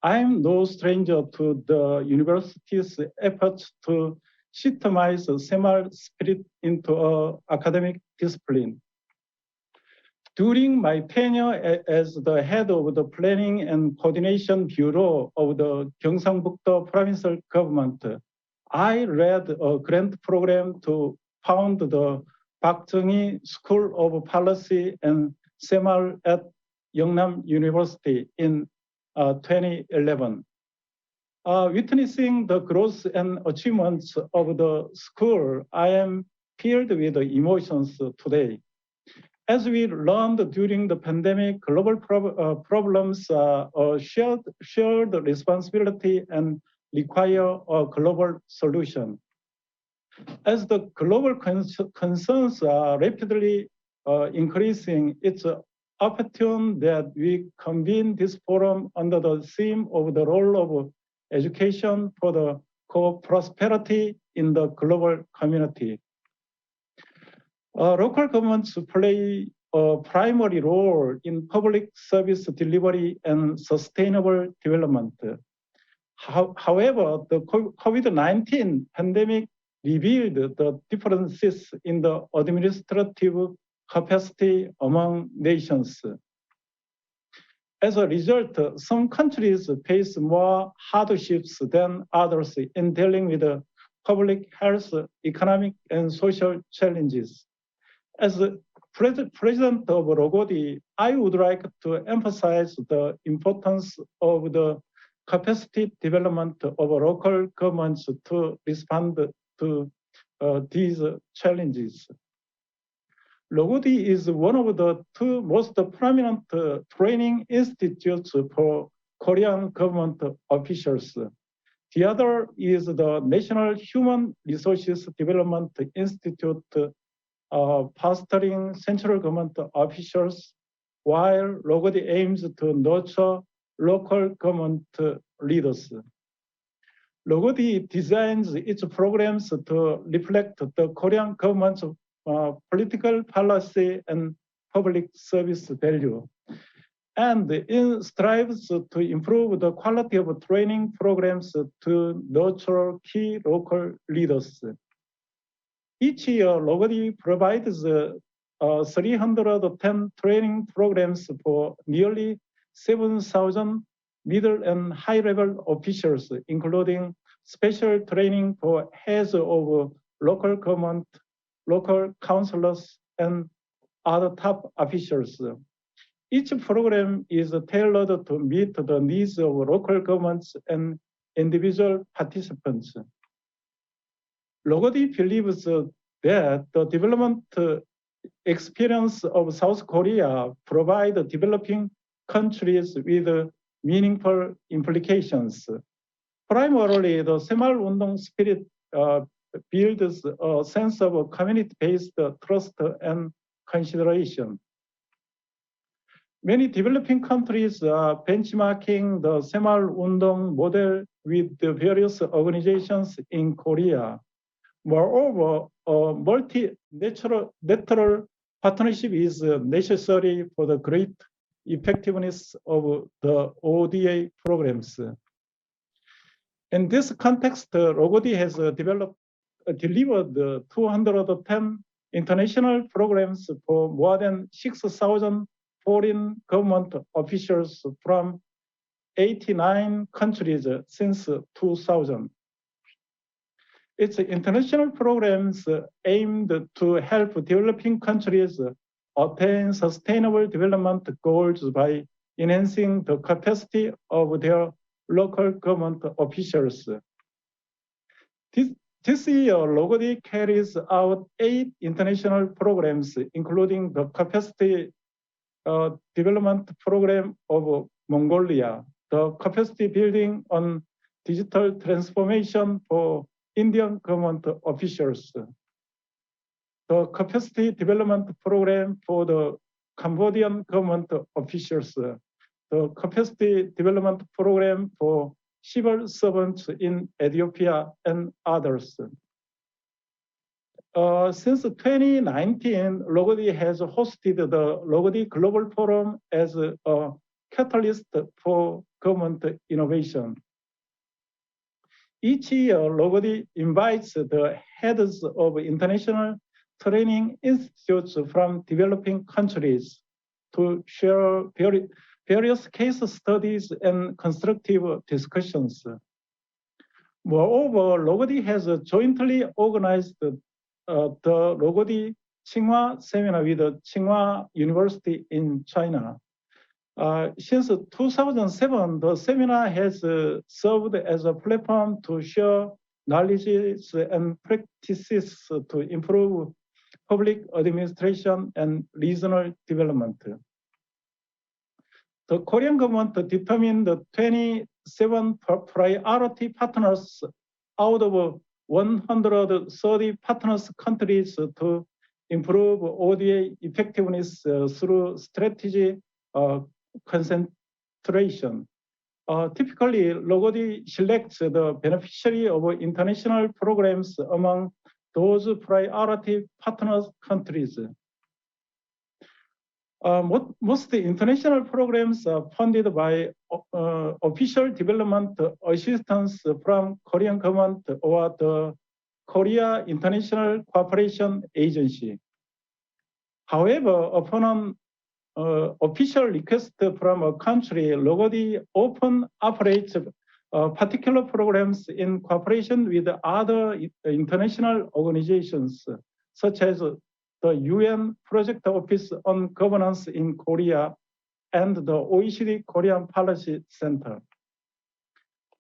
I am no stranger to the university's efforts to systemize Semaul spirit into an academic discipline. During my tenure as the head of the Planning and Coordination Bureau of the Gyeongsang-Buk-do provincial government, I led a grant program to found the Park Chung-hee School of Policy and Semaul at Yeungnam University in 2011. Witnessing the growth and achievements of the school, I am filled with emotions today. As we learned during the pandemic, global problems are a shared responsibility and require a global solution. As the global concerns are rapidly increasing, it's opportune that we convene this forum under the theme of the role of education for the co-prosperity in the global community. Local governments play a primary role in public service delivery and sustainable development. However, the COVID-19 pandemic revealed the differences in the administrative capacity among nations. As a result, some countries face more hardships than others in dealing with public health, economic, and social challenges. As President of LOGOD, I would like to emphasize the importance of the capacity development of local governments to respond to these challenges. LOGOD is one of the two most prominent training institutes for Korean government officials. The other is the National Human Resources Development Institute, fostering central government officials, while Logodi aims to nurture local government leaders. Logodi designs its programs to reflect the Korean government's political policy and public service value, and it strives to improve the quality of training programs to nurture key local leaders. Each year, Logodi provides 310 training programs for nearly 7,000 middle and high-level officials, including special training for heads of local government, local councillors, and other top officials. Each program is tailored to meet the needs of local governments and individual participants. Logodi believes that the development experience of South Korea provide developing countries with meaningful implications. Primarily, the Semal-Undong spirit builds a sense of community-based trust and consideration. Many developing countries are benchmarking the Semal-Undong model with the various organizations in Korea. Moreover, a multilateral partnership is necessary for the great effectiveness of the ODA programs. In this context, Logodi has delivered 210 international programs for more than 6,000 foreign government officials from 89 countries since 2000. Its international programs aimed to help developing countries attain sustainable development goals by enhancing the capacity of their local government officials. This year, Logodi carries out 8 international programs, including the capacity development program of Mongolia, the capacity building on digital transformation for Indian government officials, the capacity development program for the Cambodian government officials, the capacity development program for civil servants in Ethiopia, and others. Since 2019, Logodi has hosted the Logodi Global Forum as a catalyst for government innovation. Each year, Logodi invites the heads of international training institutes from developing countries to share various case studies and constructive discussions. Moreover, Logodi has jointly organized the Logodi Tsinghua seminar with the Tsinghua University in China. Since 2007, the seminar has served as a platform to share knowledge and practices to improve public administration and regional development. The Korean government determined the 27 priority partners out of 130 partners countries to improve ODA effectiveness through strategy concentration. Typically, Logodi selects the beneficiary of international programs among those priority partners countries. Most international programs are funded by official development assistance from Korean government or the Korea International Cooperation Agency. However, upon an official request from a country, Logodi often operates particular programs in cooperation with other international organizations, such as the UN Project Office on Governance in Korea and the OECD Korean Policy Center.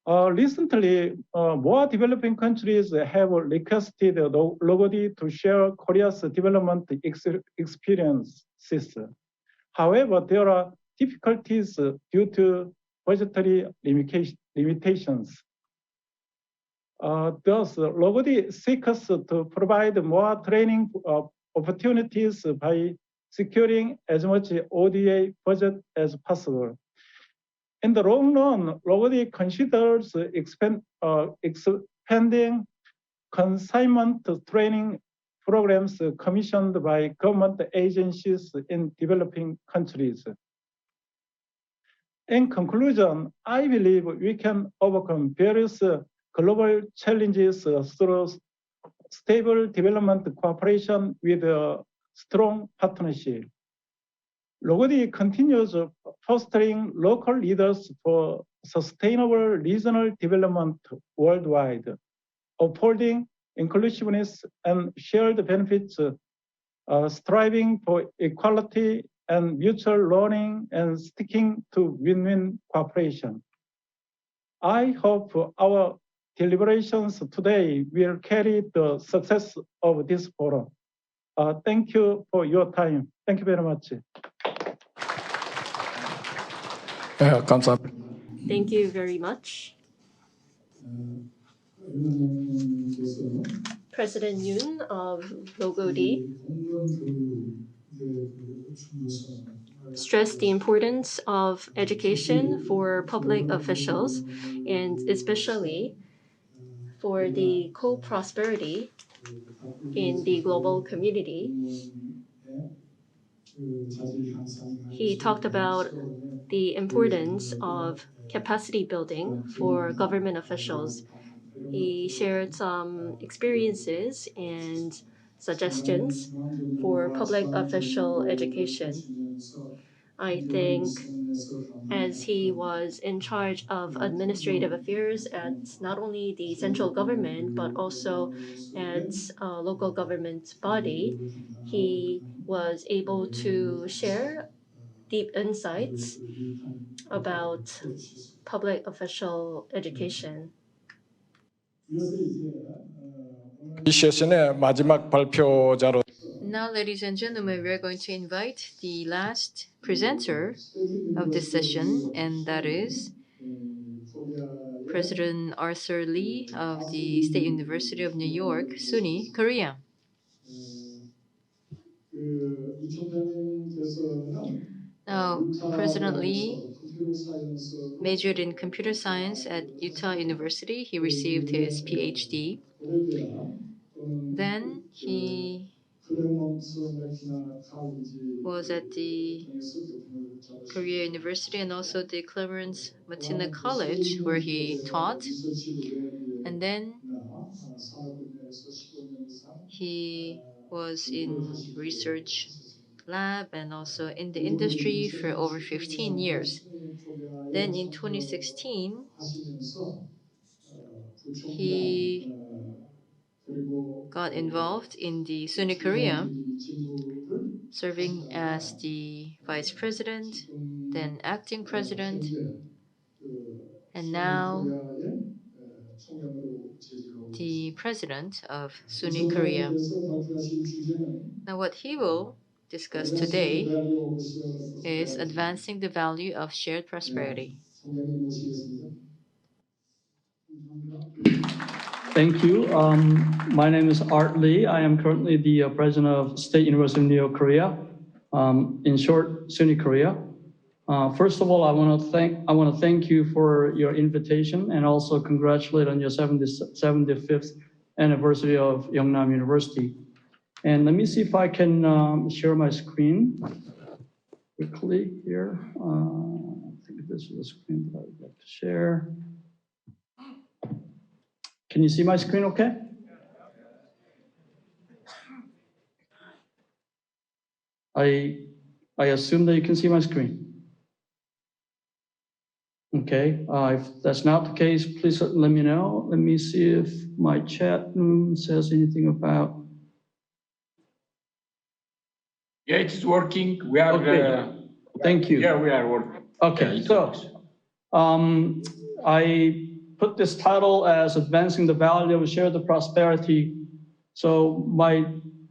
Recently, more developing countries have requested Logodi to share Korea's development experiences. However, there are difficulties due to budgetary limitations. Thus, Logodi seeks to provide more training opportunities by securing as much ODA budget as possible. In the long run, Logodi considers expanding consignment training programs commissioned by government agencies in developing countries. In conclusion, I believe we can overcome various global challenges through stable development cooperation with a strong partnership. Logodi continues fostering local leaders for sustainable regional development worldwide, upholding inclusiveness and shared benefits, striving for equality and mutual learning and sticking to win-win cooperation. I hope our deliberations today will carry the success of this forum. Thank you for your time. Thank you very much. 감사합니다. Thank you very much. President Yoon of Logodi stressed the importance of education for public officials and especially for the co-prosperity in the global community. He talked about the importance of capacity building for government officials. He shared some experiences and suggestions for public official education. I think as he was in charge of administrative affairs at not only the central government but also at a local government body, he was able to share deep insights about public official education. 이 세션의 마지막 발표자로 Now, ladies and gentlemen, we're going to invite the last presenter of this session, and that is President Arthur Lee of the State University of New York, SUNY, Korea. Now, President Lee majored in computer science at Utah University. He received his PhD. Then he was at the Korea University and also the Clarence Matina College where he taught. And then he was in research lab and also in the industry for over 15 years. Then in 2016, he got involved in the SUNY Korea, serving as the vice president, then acting president, and now the president of SUNY Korea. Now what he will discuss today is advancing the value of shared prosperity. Thank you. My name is Art Lee. I am currently the president of State University of New York, Korea. In short, SUNY Korea. First of all, I want to thank you for your invitation and also congratulate on your 75th anniversary of Yeungnam University. And let me see if I can share my screen quickly here. I think this is the screen that I would like to share. Can you see my screen okay? I assume that you can see my screen. Okay, if that's not the case, please let me know. Let me see if my chat room says anything about. Yeah, it is working. We are. Okay. Thank you. Yeah, we are working. Okay, so I put this title as Advancing the Value of Shared Prosperity. So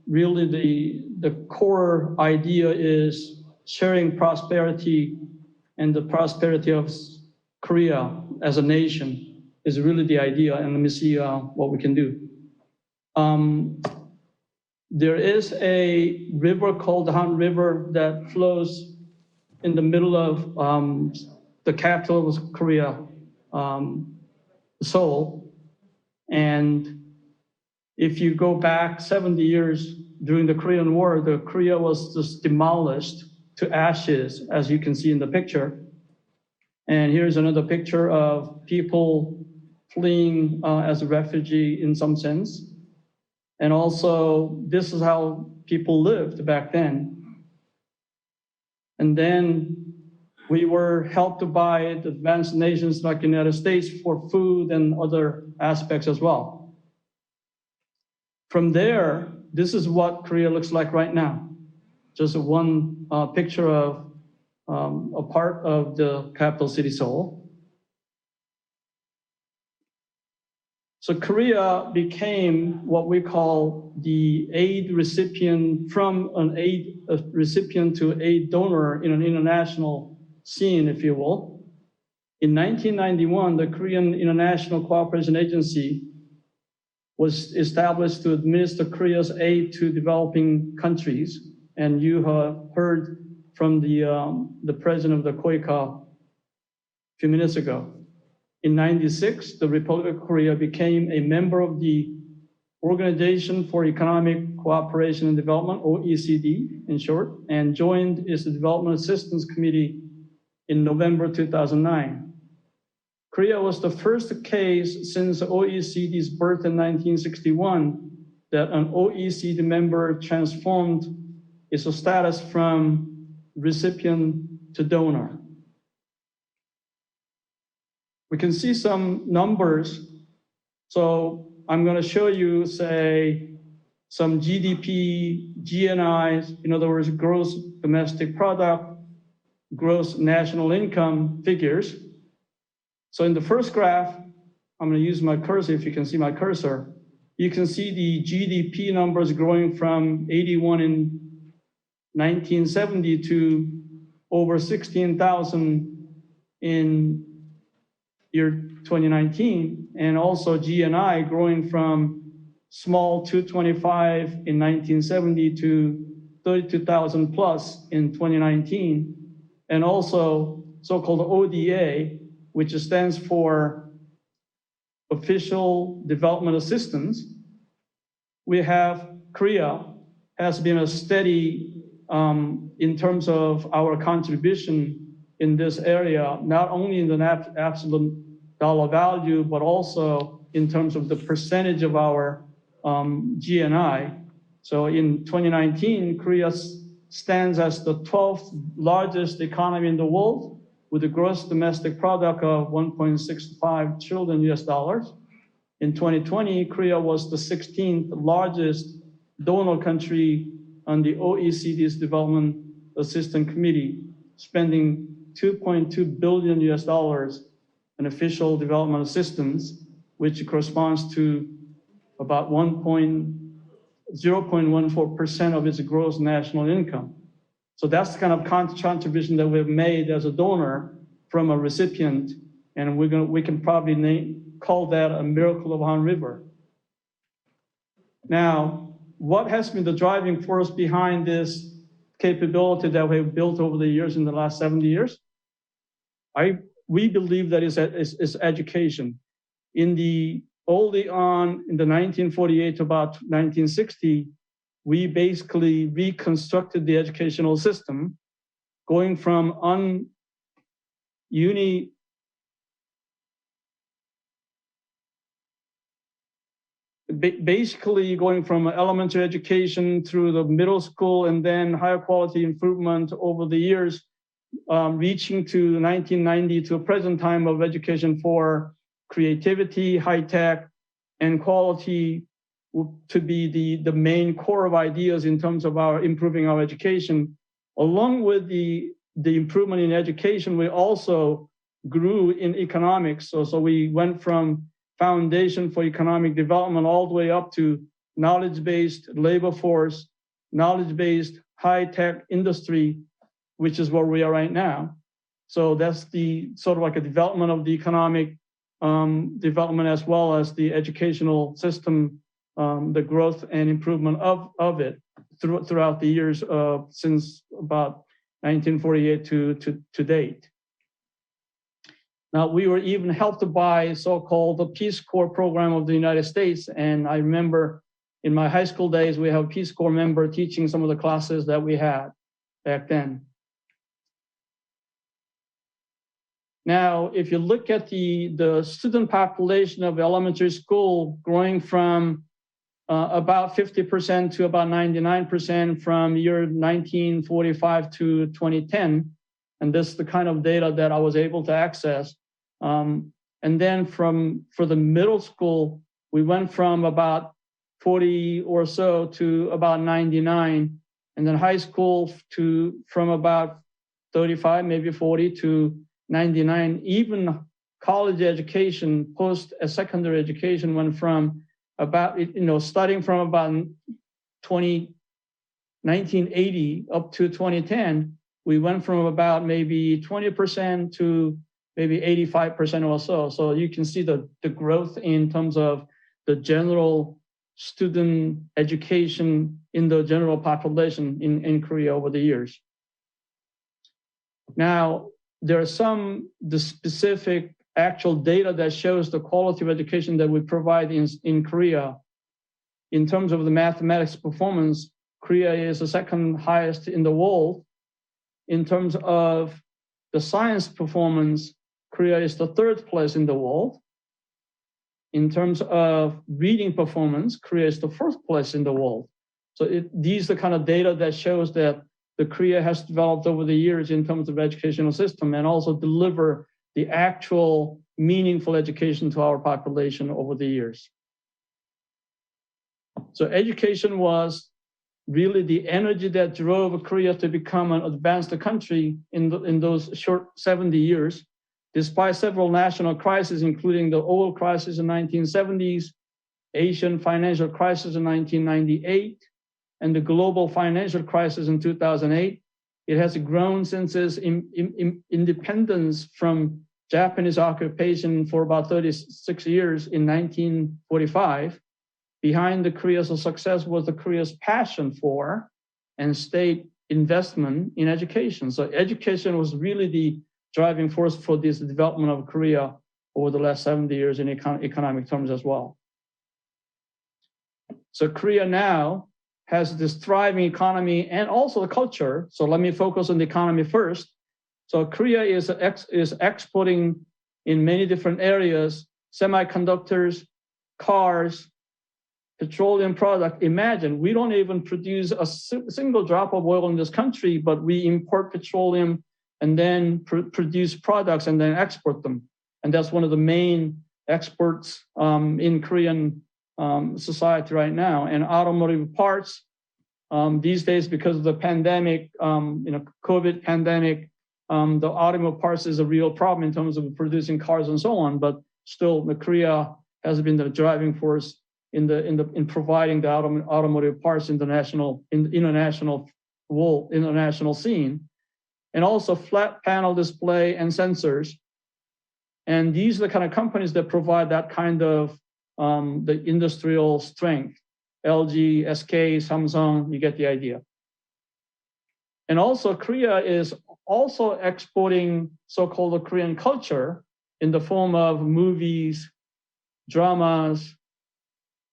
really the core idea is sharing prosperity, and the prosperity of Korea as a nation is really the idea. And let me see what we can do. There is a river called the Han River that flows in the middle of the capital of Korea, Seoul. And if you go back 70 years during the Korean War, the Korea was just demolished to ashes, as you can see in the picture. And here's another picture of people fleeing as a refugee in some sense. And also, this is how people lived back then. And then we were helped by the advanced nations like the United States for food and other aspects as well. From there, this is what Korea looks like right now. Just one picture of a part of the capital city, Seoul. So Korea became what we call the aid recipient, from an aid recipient to aid donor in an international scene, if you will. In 1991, the Korean International Cooperation Agency was established to administer Korea's aid to developing countries. And you have heard from the president of the KOICA a few minutes ago. In 1996, the Republic of Korea became a member of the Organization for Economic Cooperation and Development, OECD in short, and joined its Development Assistance Committee in November 2009. Korea was the first case since OECD's birth in 1961 that an OECD member transformed its status from recipient to donor. We can see some numbers. So I'm going to show you, say, some GDP, GNIs, in other words, gross domestic product, gross national income figures. So in the first graph, I'm going to use my cursor, if you can see my cursor. You can see the GDP numbers growing from 81 in 1970 to over 16,000 in year 2019, and also GNI growing from small 225 in 1970 to 32,000 plus in 2019, and also so-called ODA, which stands for Official Development Assistance. We have Korea has been a steady in terms of our contribution in this area, not only in the absolute dollar value, but also in terms of the percentage of our GNI. So in 2019, Korea stands as the 12th largest economy in the world with a gross domestic product of 1.65 trillion US dollars. In 2020, Korea was the 16th largest donor country on the OECD's Development Assistance Committee, spending 2.2 billion US dollars in official development assistance, which corresponds to about 0.14% of its gross national income. So that's the kind of contribution that we've made as a donor from a recipient, and we can probably call that a miracle of Han River. Now, what has been the driving force behind this capability that we've built over the years in the last 70 years? We believe that is education. Early on in the 1948 to about 1960, we basically reconstructed the educational system, going from basically going from elementary education through the middle school and then higher quality improvement over the years, reaching to 1990 to a present time of education for creativity, high tech, and quality to be the main core of ideas in terms of our improving our education. Along with the improvement in education, we also grew in economics. So we went from foundation for economic development all the way up to knowledge-based labor force, knowledge-based high-tech industry, which is where we are right now. So that's the sort of like a development of the economic development as well as the educational system the growth and improvement of it throughout the years since about 1948 to date. Now, we were even helped by so-called the Peace Corps program of the United States. And I remember in my high school days, we have a Peace Corps member teaching some of the classes that we had back then. Now, if you look at the student population of elementary school growing from about 50% to about 99% from year 1945 to 2010, and this is the kind of data that I was able to access. And then for the middle school, we went from about 40 or so to about 99, and then high school from about 35, maybe 40 to 99. Even college education, post-secondary education went from about, starting from about 1980 up to 2010, we went from about maybe 20% to maybe 85% or so. So you can see the growth in terms of the general student education in the general population in Korea over the years. Now, there are the specific actual data that shows the quality of education that we provide in Korea. In terms of the mathematics performance, Korea is the second highest in the world. In terms of the science performance, Korea is the third place in the world. In terms of reading performance, Korea is the first place in the world. So these are the kind of data that shows that the Korea has developed over the years in terms of educational system and also deliver the actual meaningful education to our population over the years. So education was really the energy that drove Korea to become an advanced country in those short 70 years, despite several national crises, including the oil crisis in the 1970s, Asian financial crisis in 1998, and the global financial crisis in 2008. It has grown since its independence from Japanese occupation for about 36 years in 1945. Behind the Korea's success was the Korea's passion for and state investment in education. So education was really the driving force for this development of Korea over the last 70 years in economic terms as well. So Korea now has this thriving economy and also the culture. So let me focus on the economy first. So Korea is exporting in many different areas, semiconductors, cars, petroleum product. Imagine, we don't even produce a single drop of oil in this country, but we import petroleum and then produce products and then export them. And that's one of the main exports in Korean society right now. And automotive parts, these days, because of the pandemic, COVID pandemic, the automotive parts is a real problem in terms of producing cars and so on. But still, Korea has been the driving force in providing the automotive parts in the international scene, and also flat panel display and sensors. And these are the kind of companies that provide that kind of the industrial strength. LG, SK, Samsung, you get the idea. And also Korea is also exporting so-called Korean culture in the form of movies, dramas,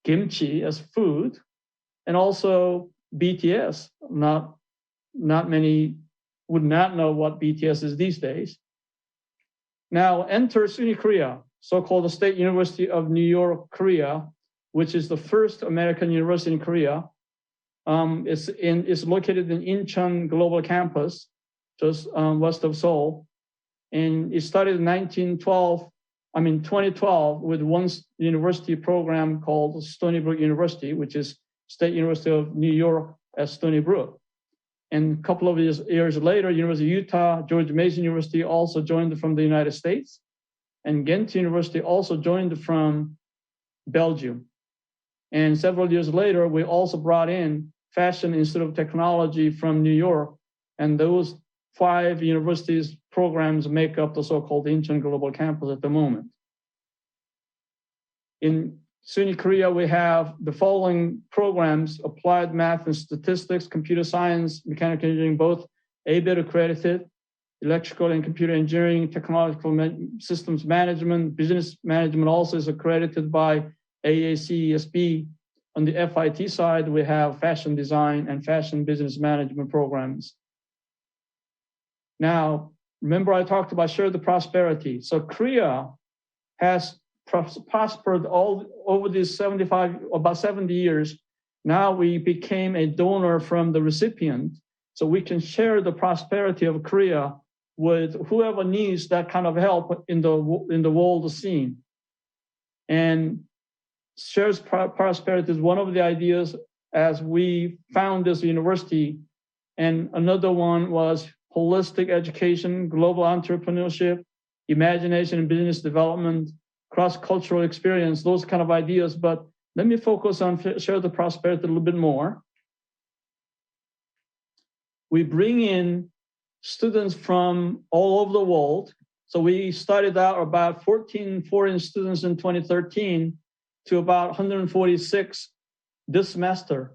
kimchi as food, and also BTS. Not many would not know what BTS is these days. Now enter SUNY Korea, so-called the State University of New York, Korea, which is the first American university in Korea. It's located in Incheon Global Campus, just west of Seoul. And it started in 2012 with one university program called Stony Brook University, which is State University of New York at Stony Brook. And a couple of years later, University of Utah, George Mason University also joined from the United States. And Ghent University also joined from Belgium. And several years later, we also brought in Fashion Institute of Technology from New York. And those 5 universities programs make up the so-called Incheon Global Campus at the moment. In SUNY Korea, we have the following programs: applied math and statistics, computer science, mechanical engineering, both ABET accredited, electrical and computer engineering, technological systems management, business management also is accredited by AACESB. On the FIT side, we have fashion design and fashion business management programs. Now, remember I talked about share the prosperity. So Korea has prospered all over these about 70 years. Now we became a donor from the recipient, so we can share the prosperity of Korea with whoever needs that kind of help in the world scene. And shares prosperity is one of the ideas as we found this university. And another one was holistic education, global entrepreneurship, imagination and business development, cross-cultural experience, those kind of ideas. But let me focus on share the prosperity a little bit more. We bring in students from all over the world. So we started out about 14 foreign students in 2013 to about 146 this semester.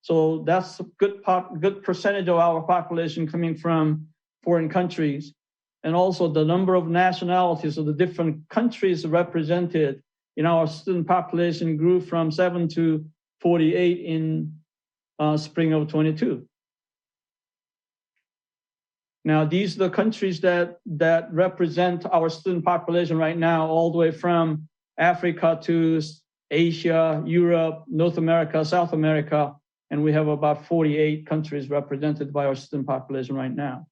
So that's a good percentage of our population coming from foreign countries. And also the number of nationalities of the different countries represented in our student population grew from 7 to 48 in spring of 22. Now, these are the countries that represent our student population right now, all the way from Africa to Asia, Europe, North America, South America, and we have about 48 countries represented by our student population right now.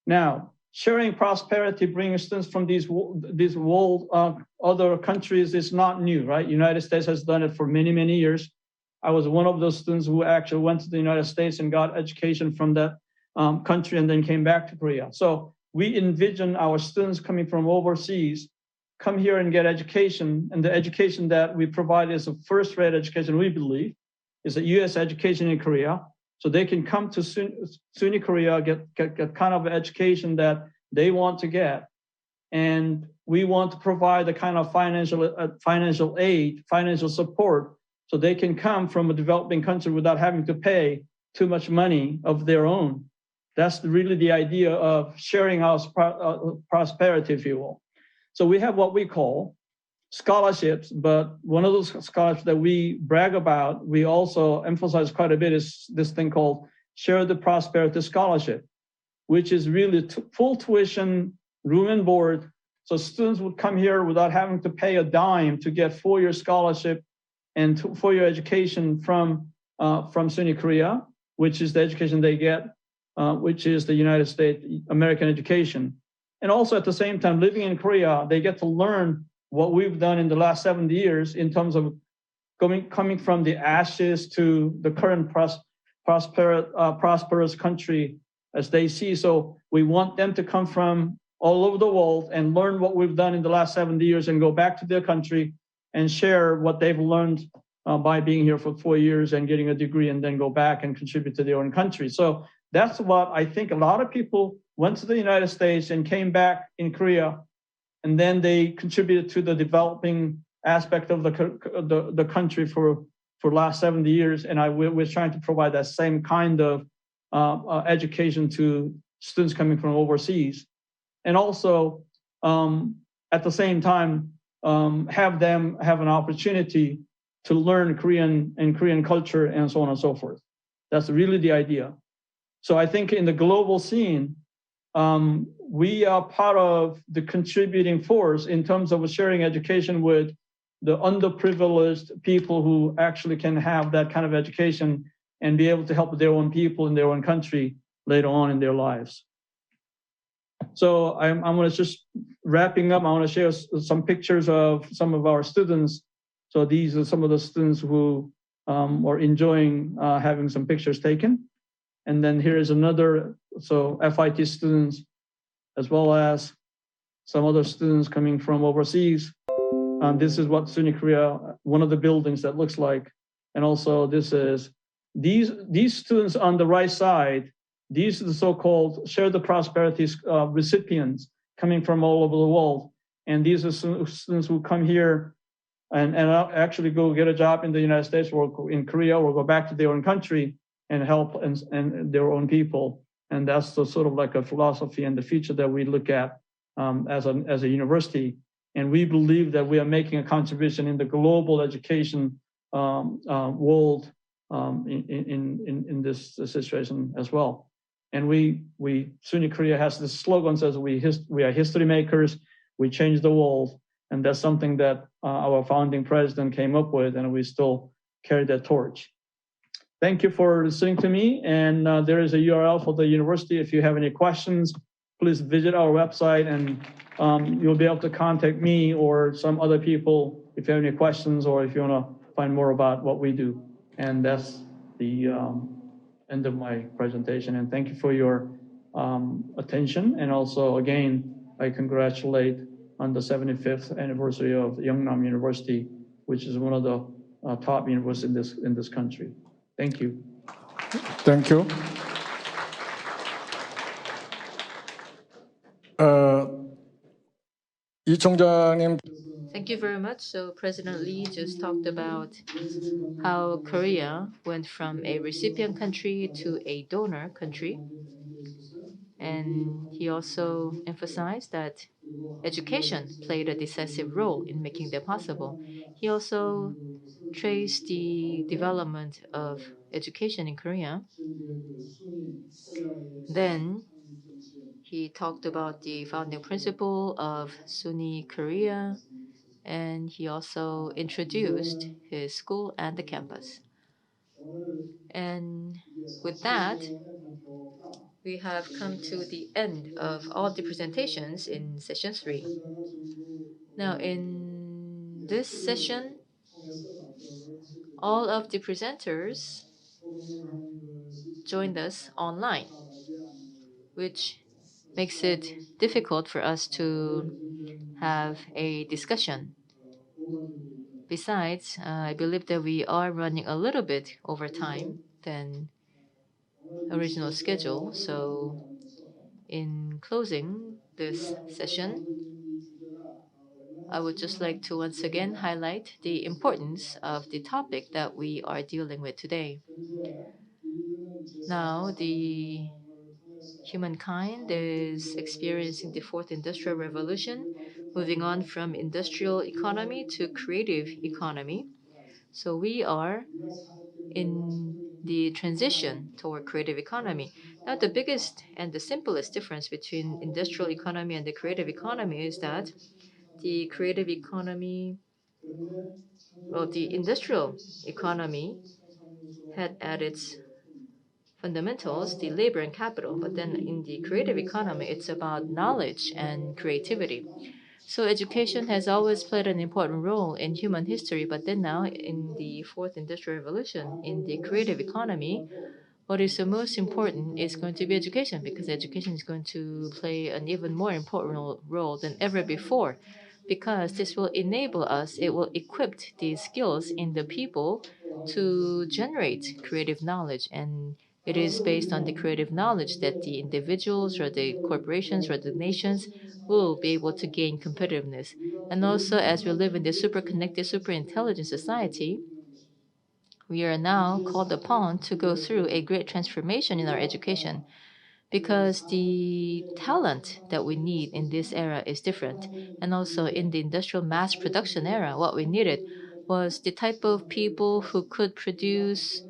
Now, sharing prosperity, bringing students from these world, other countries is not new, right? United States has done it for many, many years. I was one of those students who actually went to the United States and got education from that country and then came back to Korea. So we envision our students coming from overseas come here and get education, and the education that we provide is a first-rate education, we believe, is a U.S. education in Korea. So they can come to SUNY Korea, get kind of education that they want to get. And we want to provide the kind of financial aid, financial support, so they can come from a developing country without having to pay too much money of their own. That's really the idea of sharing our prosperity, if you will. So we have what we call scholarships, but one of those scholarships that we brag about, we also emphasize quite a bit, is this thing called Share the Prosperity Scholarship, which is really full tuition, room and board. So students would come here without having to pay a dime to get 4-year scholarship and 4-year education from SUNY Korea, which is the education they get, which is the United States American education. And also at the same time, living in Korea, they get to learn what we've done in the last 70 years in terms of coming from the ashes to the current prosperous country as they see. So we want them to come from all over the world and learn what we've done in the last 70 years and go back to their country and share what they've learned by being here for 4 years and getting a degree, and then go back and contribute to their own country. So that's what I think a lot of people went to the United States and came back in Korea, and then they contributed to the developing aspect of the country for last 70 years. And we're trying to provide that same kind of education to students coming from overseas. And also, at the same time, have them have an opportunity to learn Korean and Korean culture and so on and so forth. That's really the idea. So I think in the global scene, we are part of the contributing force in terms of sharing education with the underprivileged people who actually can have that kind of education and be able to help their own people in their own country later on in their lives. So I'm going to just wrapping up. I want to share some pictures of some of our students. So these are some of the students who are enjoying having some pictures taken. And then here is another, so FIT students, as well as some other students coming from overseas. This is what SUNY Korea, one of the buildings that looks like. And also this is, these students on the right side, these are the so-called Share the Prosperity recipients coming from all over the world. And these are students who come here and actually go get a job in the United States or in Korea or go back to their own country and help and their own people. And that's the sort of like a philosophy and the future that we look at as a university. And we believe that we are making a contribution in the global education world in this situation as well. And SUNY Korea has this slogan says we are history makers, we change the world. And that's something that our founding president came up with, and we still carry that torch. Thank you for listening to me. And there is a URL for the university. If you have any questions, please visit our website, and you'll be able to contact me or some other people if you have any questions or if you want to find more about what we do. And that's the end of my presentation. And thank you for your attention. And also, again, I congratulate on the 75th anniversary of Yeungnam University, which is one of the top universities in this country. Thank you. Thank you. 이 총장님. Thank you very much. So President Lee just talked about how Korea went from a recipient country to a donor country. And he also emphasized that education played a decisive role in making that possible. He also traced the development of education in Korea. Then he talked about the founding principle of SUNY Korea, and he also introduced his school and the campus. And with that, we have come to the end of all the presentations in session 3. Now, in this session, all of the presenters joined us online, which makes it difficult for us to have a discussion. Besides, I believe that we are running a little bit over time than original schedule. So in closing this session, I would just like to once again highlight the importance of the topic that we are dealing with today. Now, the humankind is experiencing the fourth industrial revolution, moving on from industrial economy to creative economy. So we are in the transition toward creative economy. Now, the biggest and the simplest difference between industrial economy and the creative economy is that the creative economy, well, the industrial economy had at its fundamentals the labor and capital, but then in the creative economy, it's about knowledge and creativity. So education has always played an important role in human history, but then now in the fourth industrial revolution, in the creative economy, what is the most important is going to be education, because education is going to play an even more important role than ever before, because this will enable us, it will equip the skills in the people to generate creative knowledge. And it is based on the creative knowledge that the individuals or the corporations or the nations will be able to gain competitiveness. And also, as we live in this super connected, super intelligent society, we are now called upon to go through a great transformation in our education, because the talent that we need in this era is different. And also in the industrial mass production era, what we needed was the type of people who could produce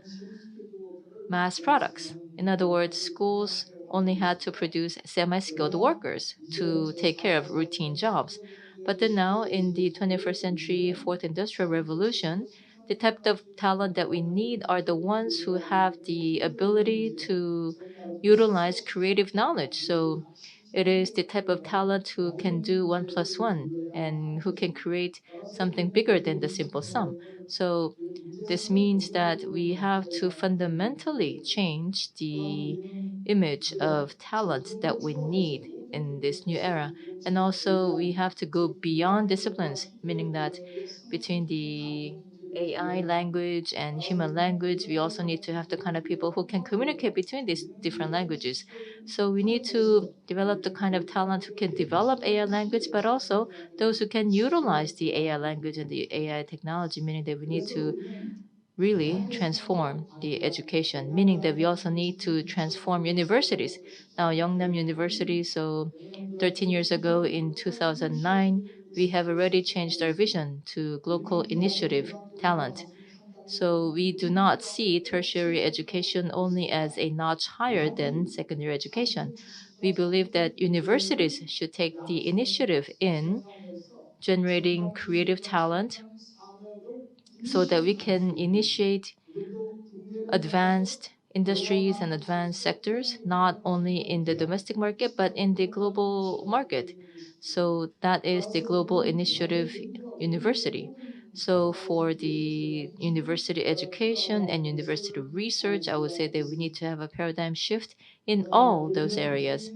mass products. In other words, schools only had to produce semi-skilled workers to take care of routine jobs. But then now, in the 21st century, fourth industrial revolution, the type of talent that we need are the ones who have the ability to utilize creative knowledge. So it is the type of talent who can do 1 plus 1 and who can create something bigger than the simple sum. So this means that we have to fundamentally change the image of talent that we need in this new era. And also we have to go beyond disciplines, meaning that between the AI language and human language, we also need to have the kind of people who can communicate between these different languages. So we need to develop the kind of talent who can develop AI language, but also those who can utilize the AI language and the AI technology, meaning that we need to really transform the education, meaning that we also need to transform universities. Now, Yeungnam University, so 13 years ago in 2009, we have already changed our vision to global initiative talent. So we do not see tertiary education only as a notch higher than secondary education. We believe that universities should take the initiative in generating creative talent so that we can initiate advanced industries and advanced sectors, not only in the domestic market, but in the global market. So that is the Global Initiative University. So for the university education and university research, I would say that we need to have a paradigm shift in all those areas.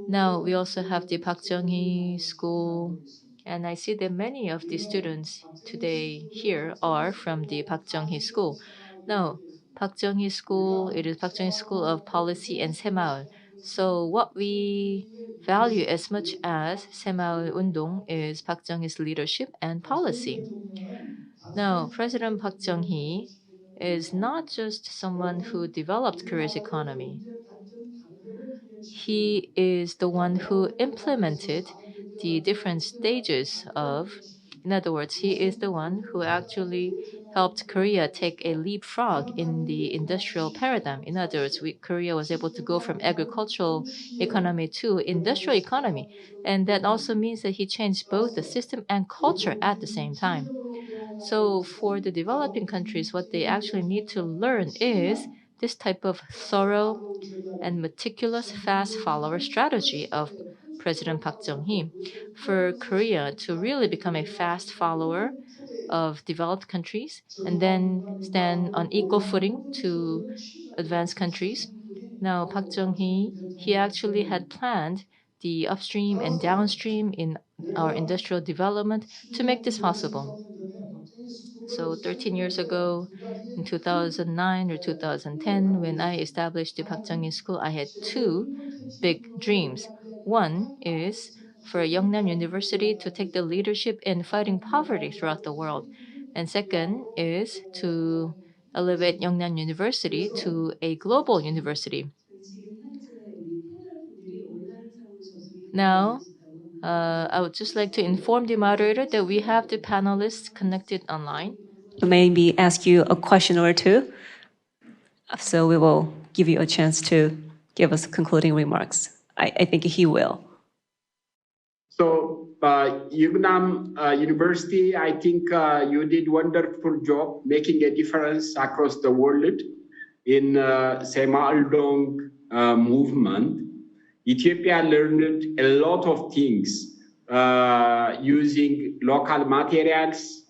Now, we also have the Park Chung-hee School, and I see that many of the students today here are from the Park Chung-hee School. Now, Park Chung-hee School, it is Park Chung-hee School of Policy and Semaul. So what we value as much as Semaul Undong is Park Chung-hee's leadership and policy. Now, President Park Chung-hee is not just someone who developed Korea's economy. He is the one who implemented the different stages of, in other words, he is the one who actually helped Korea take a leapfrog in the industrial paradigm. In other words, Korea was able to go from agricultural economy to industrial economy. And that also means that he changed both the system and culture at the same time. So for the developing countries, what they actually need to learn is this type of thorough and meticulous fast follower strategy of President Park Chung-hee. For Korea to really become a fast follower of developed countries and then stand on equal footing to advanced countries. Now, Park Chung-hee, he actually had planned the upstream and downstream in our industrial development to make this possible. So 13 years ago, in 2009 or 2010, when I established the Park Chung-hee School, I had two big dreams. One is for Yeungnam University to take the leadership in fighting poverty throughout the world. And second is to elevate Yeungnam University to a global university. Now, I would just like to inform the moderator that we have the panelists connected online. Maybe ask you a question or two. So we will give you a chance to give us concluding remarks. I think he will. So, Yeungnam University, I think you did wonderful job making a difference across the world in Semaaldong movement. Ethiopia learned a lot of things using local materials,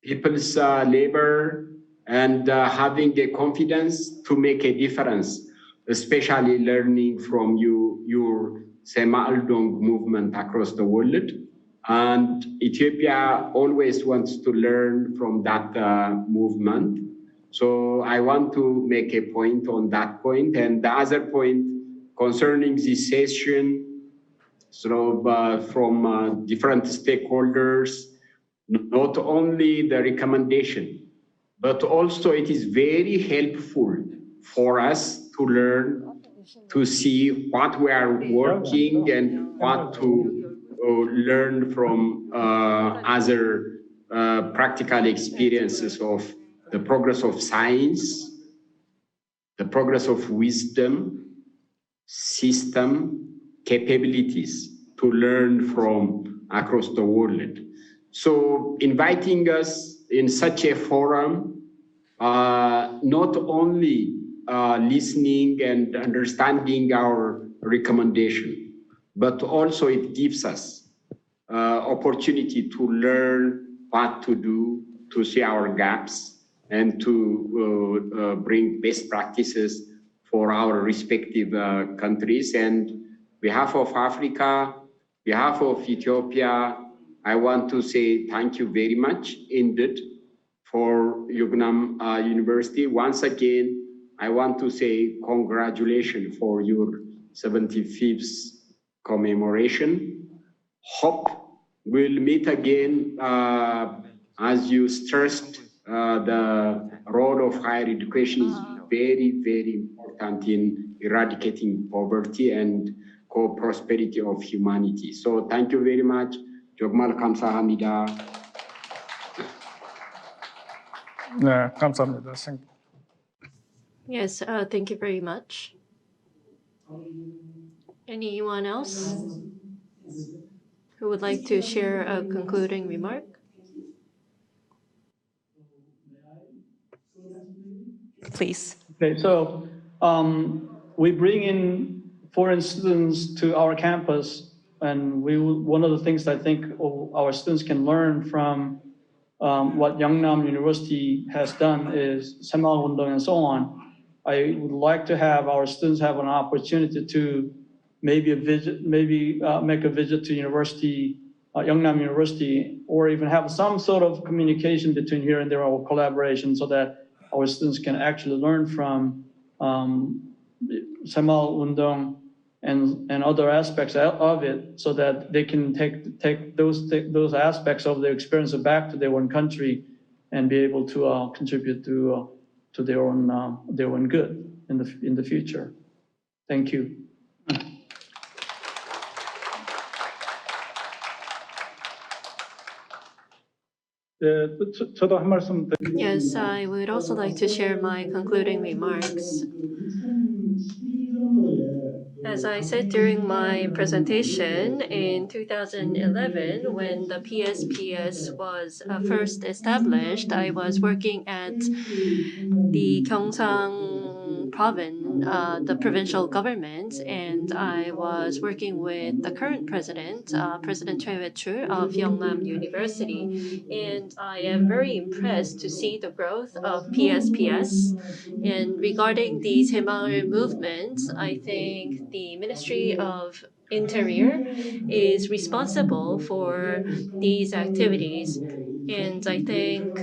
people's labor, and having the confidence to make a difference, especially learning from your Semaaldong movement across the world. And Ethiopia always wants to learn from that movement. So I want to make a point on that point. And the other point concerning this session, from different stakeholders, not only the recommendation, but also it is very helpful for us to learn, to see what we are working and what to learn from other practical experiences of the progress of science, the progress of wisdom, system, capabilities to learn from across the world. So inviting us in such a forum, not only listening and understanding our recommendation, but also it gives us opportunity to learn what to do, to see our gaps, and to bring best practices for our respective countries. And behalf of Africa, behalf of Ethiopia, I want to say thank you very much indeed for Yeungnam University. Once again, I want to say congratulations for your 75th commemoration. Hope we'll meet again as you stressed the role of higher education is very, very important in eradicating poverty and co-prosperity of humanity. So thank you very much. Jogmal 감사합니다. 네, 감사합니다. Yes, thank you very much. Anyone else who would like to share a concluding remark? Please. Okay, so we bring in foreign students to our campus, and one of the things I think our students can learn from what Yangnam University has done is Samal-Undong and so on. I would like to have our students have an opportunity to maybe make a visit to university, Yeungnam University, or even have some sort of communication between here and there or collaboration so that our students can actually learn from Samal-Undong and other aspects of it so that they can take those aspects of their experience back to their own country and be able to contribute to their own good in the future. Thank you. 저도 한 말씀 Yes, I would also like to share my concluding remarks. As I said during my presentation, in 2011, when the PSPS was first established, I was working at the Gyeongsang province, the provincial government, and I was working with the current president, President Choi Wei-chul of Yeungnam University, and I am very impressed to see the growth of PSPS. And regarding the Haile movement, I think the Ministry of Interior is responsible for these activities, and I think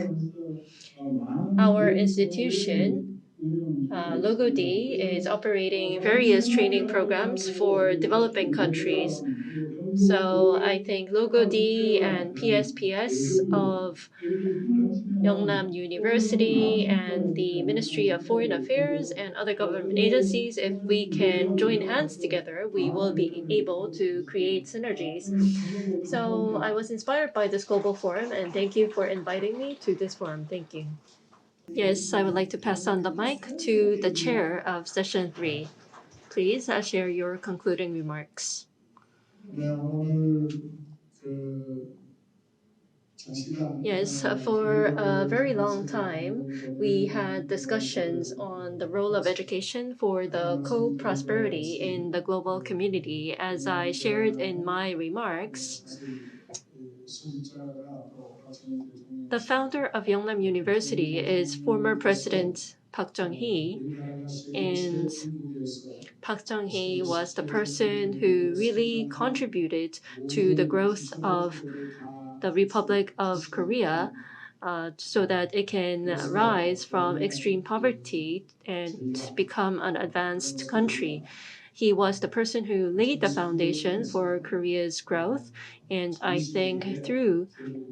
our institution, LOGO-D, is operating various training programs for developing countries. So I think LOGO-D and PSPS of Yeungnam University and the Ministry of Foreign Affairs and other government agencies, if we can join hands together, we will be able to create synergies. So I was inspired by this global forum, and thank you for inviting me to this forum. Thank you. Yes, I would like to pass on the mic to the chair of session 3. Please share your concluding remarks. Yes, for a very long time, we had discussions on the role of education for the co-prosperity in the global community. As I shared in my remarks, the founder of Yeungnam University is former President Park Chung-hee, and Park Chung-hee was the person who really contributed to the growth of the Republic of Korea so that it can rise from extreme poverty and become an advanced country. He was the person who laid the foundation for Korea's growth, and I think through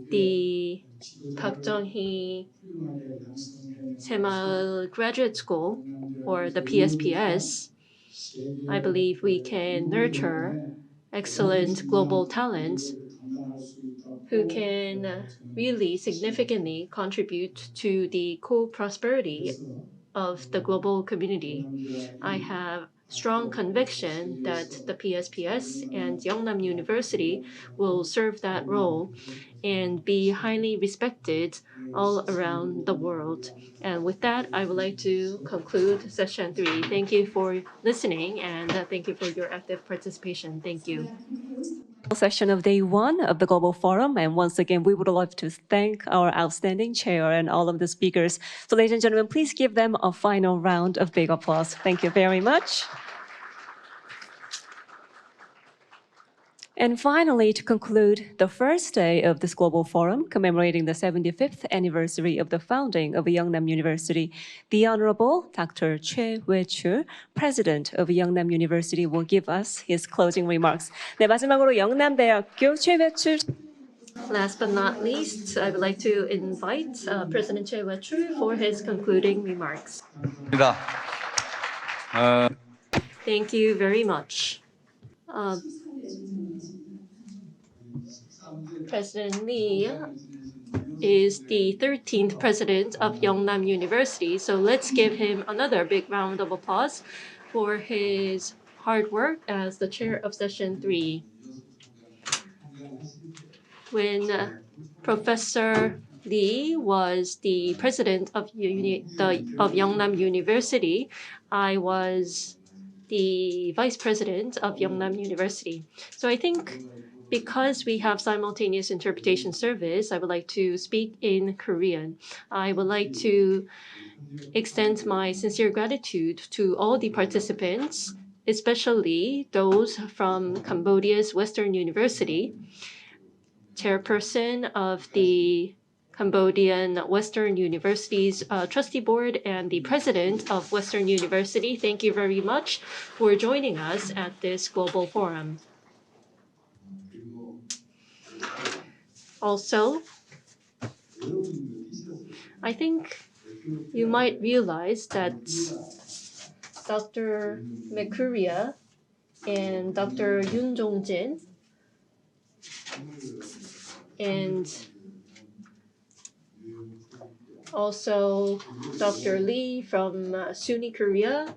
the Park Chung-hee Semal Graduate School, or the PSPS, I believe we can nurture excellent global talents who can really significantly contribute to the co-prosperity of the global community. I have strong conviction that the PSPS and Yeungnam University will serve that role and be highly respected all around the world. And with that, I would like to conclude session 3. Thank you for listening, and thank you for your active participation. Thank you. Session of day 1 of the Global Forum, and once again we would like to thank our outstanding chair and all of the speakers. So ladies and gentlemen, please give them a final round of big applause. Thank you very much. And finally, to conclude the first day of this Global Forum commemorating the 75th anniversary of the founding of Yeungnam University, the Honorable Dr. Choi Wei-chul, President of Yeungnam University, will give us his closing remarks. 네, 마지막으로 영남대학교 최배출. Last but not least, I would like to invite President Choi Wei-chul for his concluding remarks. Thank you very much. President Lee is the 13th president of Yeungnam University, so let's give him another big round of applause for his hard work as the chair of session 3. When Professor Lee was the president of Yeungnam University, I was the vice president of Yeungnam University. So I think because we have simultaneous interpretation service, I would like to speak in Korean. I would like to extend my sincere gratitude to all the participants, especially those from Cambodia's Western University, chairperson of the Cambodian Western University's trustee board, and the president of Western University. Thank you very much for joining us at this global forum. Also, I think you might realize that Dr. Mccandany and Dr. Jong-Jin and also Dr. Lee from SUNY Korea,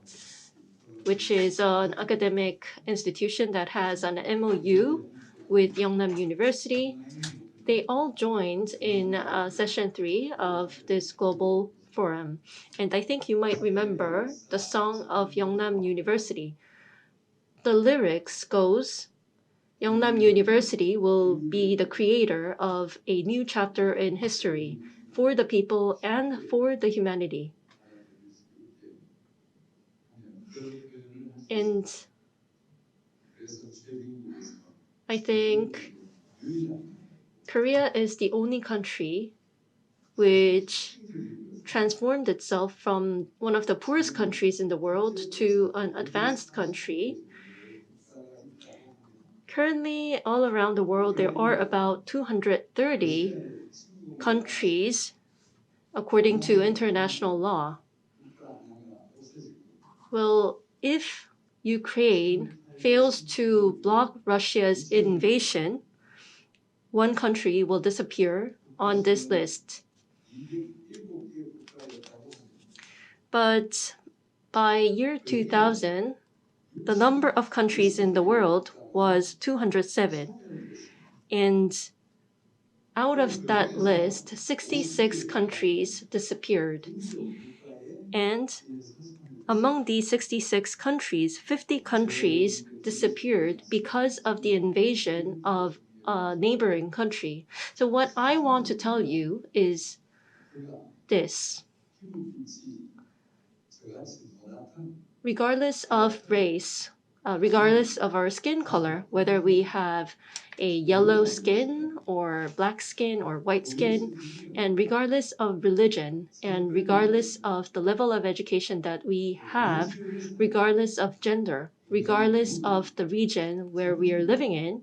which is an academic institution that has an MOU with Yeungnam University. They all joined in session 3 of this global forum. And I think you might remember the song of Yeungnam University. The lyrics goes, Yeungnam University will be the creator of a new chapter in history for the people and for the humanity. And I think Korea is the only country which transformed itself from one of the poorest countries in the world to an advanced country. Currently, all around the world, there are about 230 countries according to international law. Well, if Ukraine fails to block Russia's invasion, one country will disappear on this list. But by year 2000, the number of countries in the world was 207. And out of that list, 66 countries disappeared. And among these 66 countries, 50 countries disappeared because of the invasion of a neighboring country. So what I want to tell you is this. Regardless of race, regardless of our skin color, whether we have a yellow skin or black skin or white skin, and regardless of religion, and regardless of the level of education that we have, regardless of gender, regardless of the region where we are living in,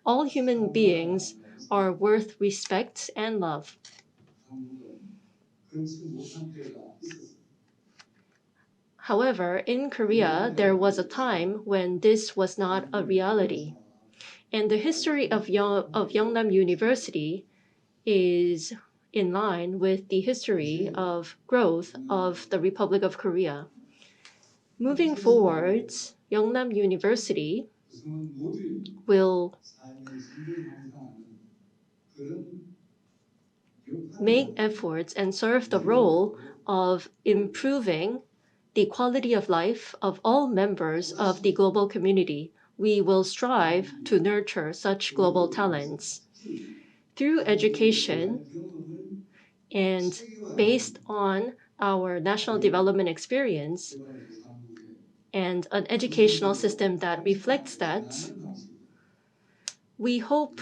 all human beings are worth respect and love. However, in Korea, there was a time when this was not a reality. And the history of Yeungnam University is in line with the history of growth of the Republic of Korea. Moving forward, Yeungnam University will make efforts and serve the role of improving the quality of life of all members of the global community. We will strive to nurture such global talents. Through education and based on our national development experience and an educational system that reflects that, We hope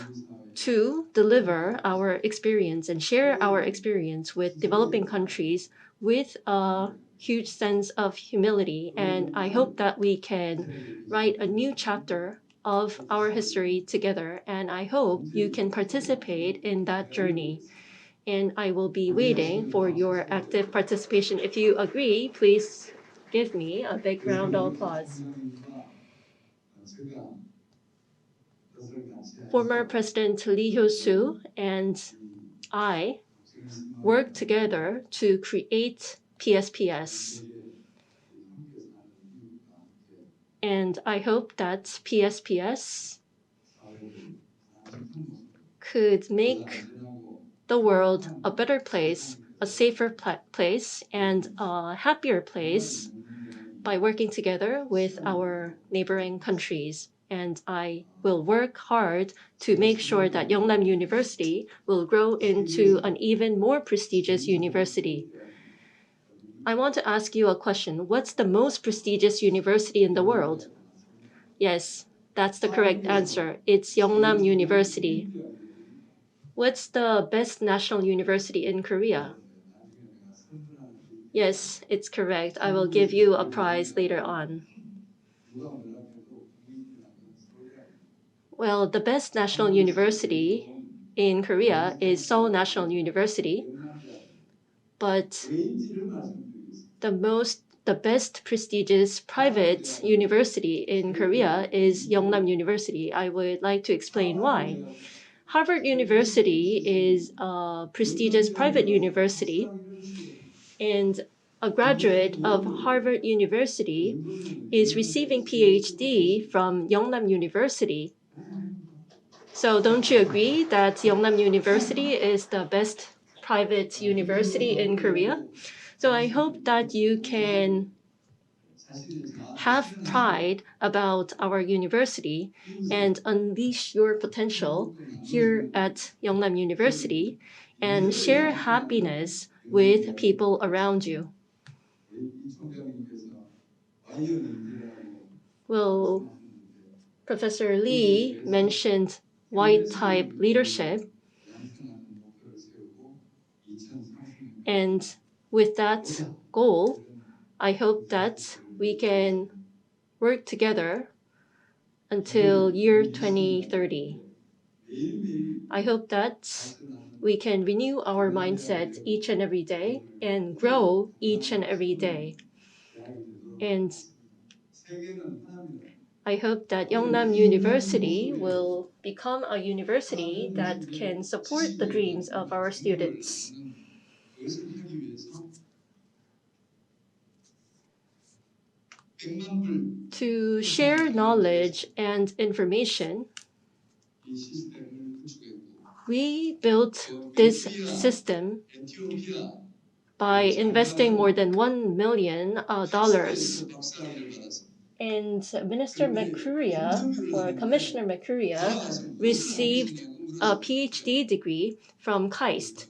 to deliver our experience and share our experience with developing countries with a huge sense of humility. And I hope that we can write a new chapter of our history together. And I hope you can participate in that journey. And I will be waiting for your active participation. If you agree, please give me a big round of applause. Former President Lee Hyo-Soo and I worked together to create PSPS. And I hope that PSPS could make the world a better place, a safer place, and a happier place by working together with our neighboring countries. And I will work hard to make sure that Yeungnam University will grow into an even more prestigious university. I want to ask you a question. What's the most prestigious university in the world? Yes, that's the correct answer. It's Yeungnam University. What's the best national university in Korea? Yes, it's correct. I will give you a prize later on. Well, the best national university in Korea is Seoul National University, but the best prestigious private university in Korea is Yeungnam University. I would like to explain why. Harvard University is a prestigious private university, and a graduate of Harvard University is receiving PhD from Yeungnam University. So don't you agree that Yeungnam University is the best private university in Korea? So I hope that you can have pride about our university and unleash your potential here at Yeungnam University and share happiness with people around you. Well, Professor Lee mentioned white-type leadership, and with that goal, I hope that we can work together until year 2030. I hope that we can renew our mindset each and every day and grow each and every day. And I hope that Yeungnam University will become a university that can support the dreams of our students. To share knowledge and information, we built this system by investing more than $1 million. And Minister Mccurry, or Commissioner Mccurry, received a PhD degree from KAIST.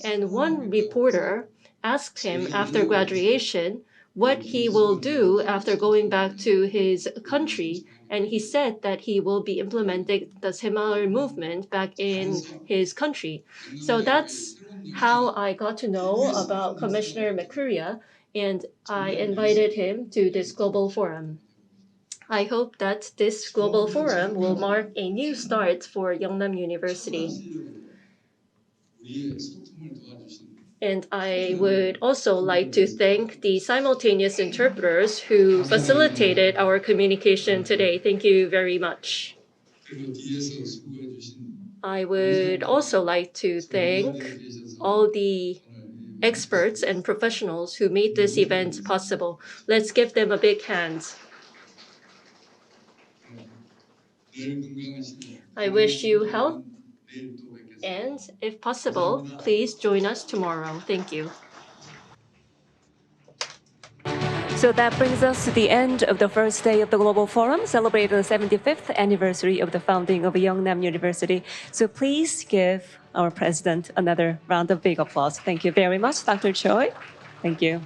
And one reporter asked him after graduation what he will do after going back to his country. And he said that he will be implementing the similar movement back in his country. So that's how I got to know about Commissioner Mccurry, and I invited him to this global forum. I hope that this global forum will mark a new start for Yeungnam University. And I would also like to thank the simultaneous interpreters who facilitated our communication today. Thank you very much. I would also like to thank all the experts and professionals who made this event possible. Let's give them a big hand. I wish you health, and if possible, please join us tomorrow. Thank you. So that brings us to the end of the first day of the Global Forum, celebrating the 75th anniversary of the founding of Yeungnam University. So please give our president another round of big applause. Thank you very much, Dr. Choi. Thank you.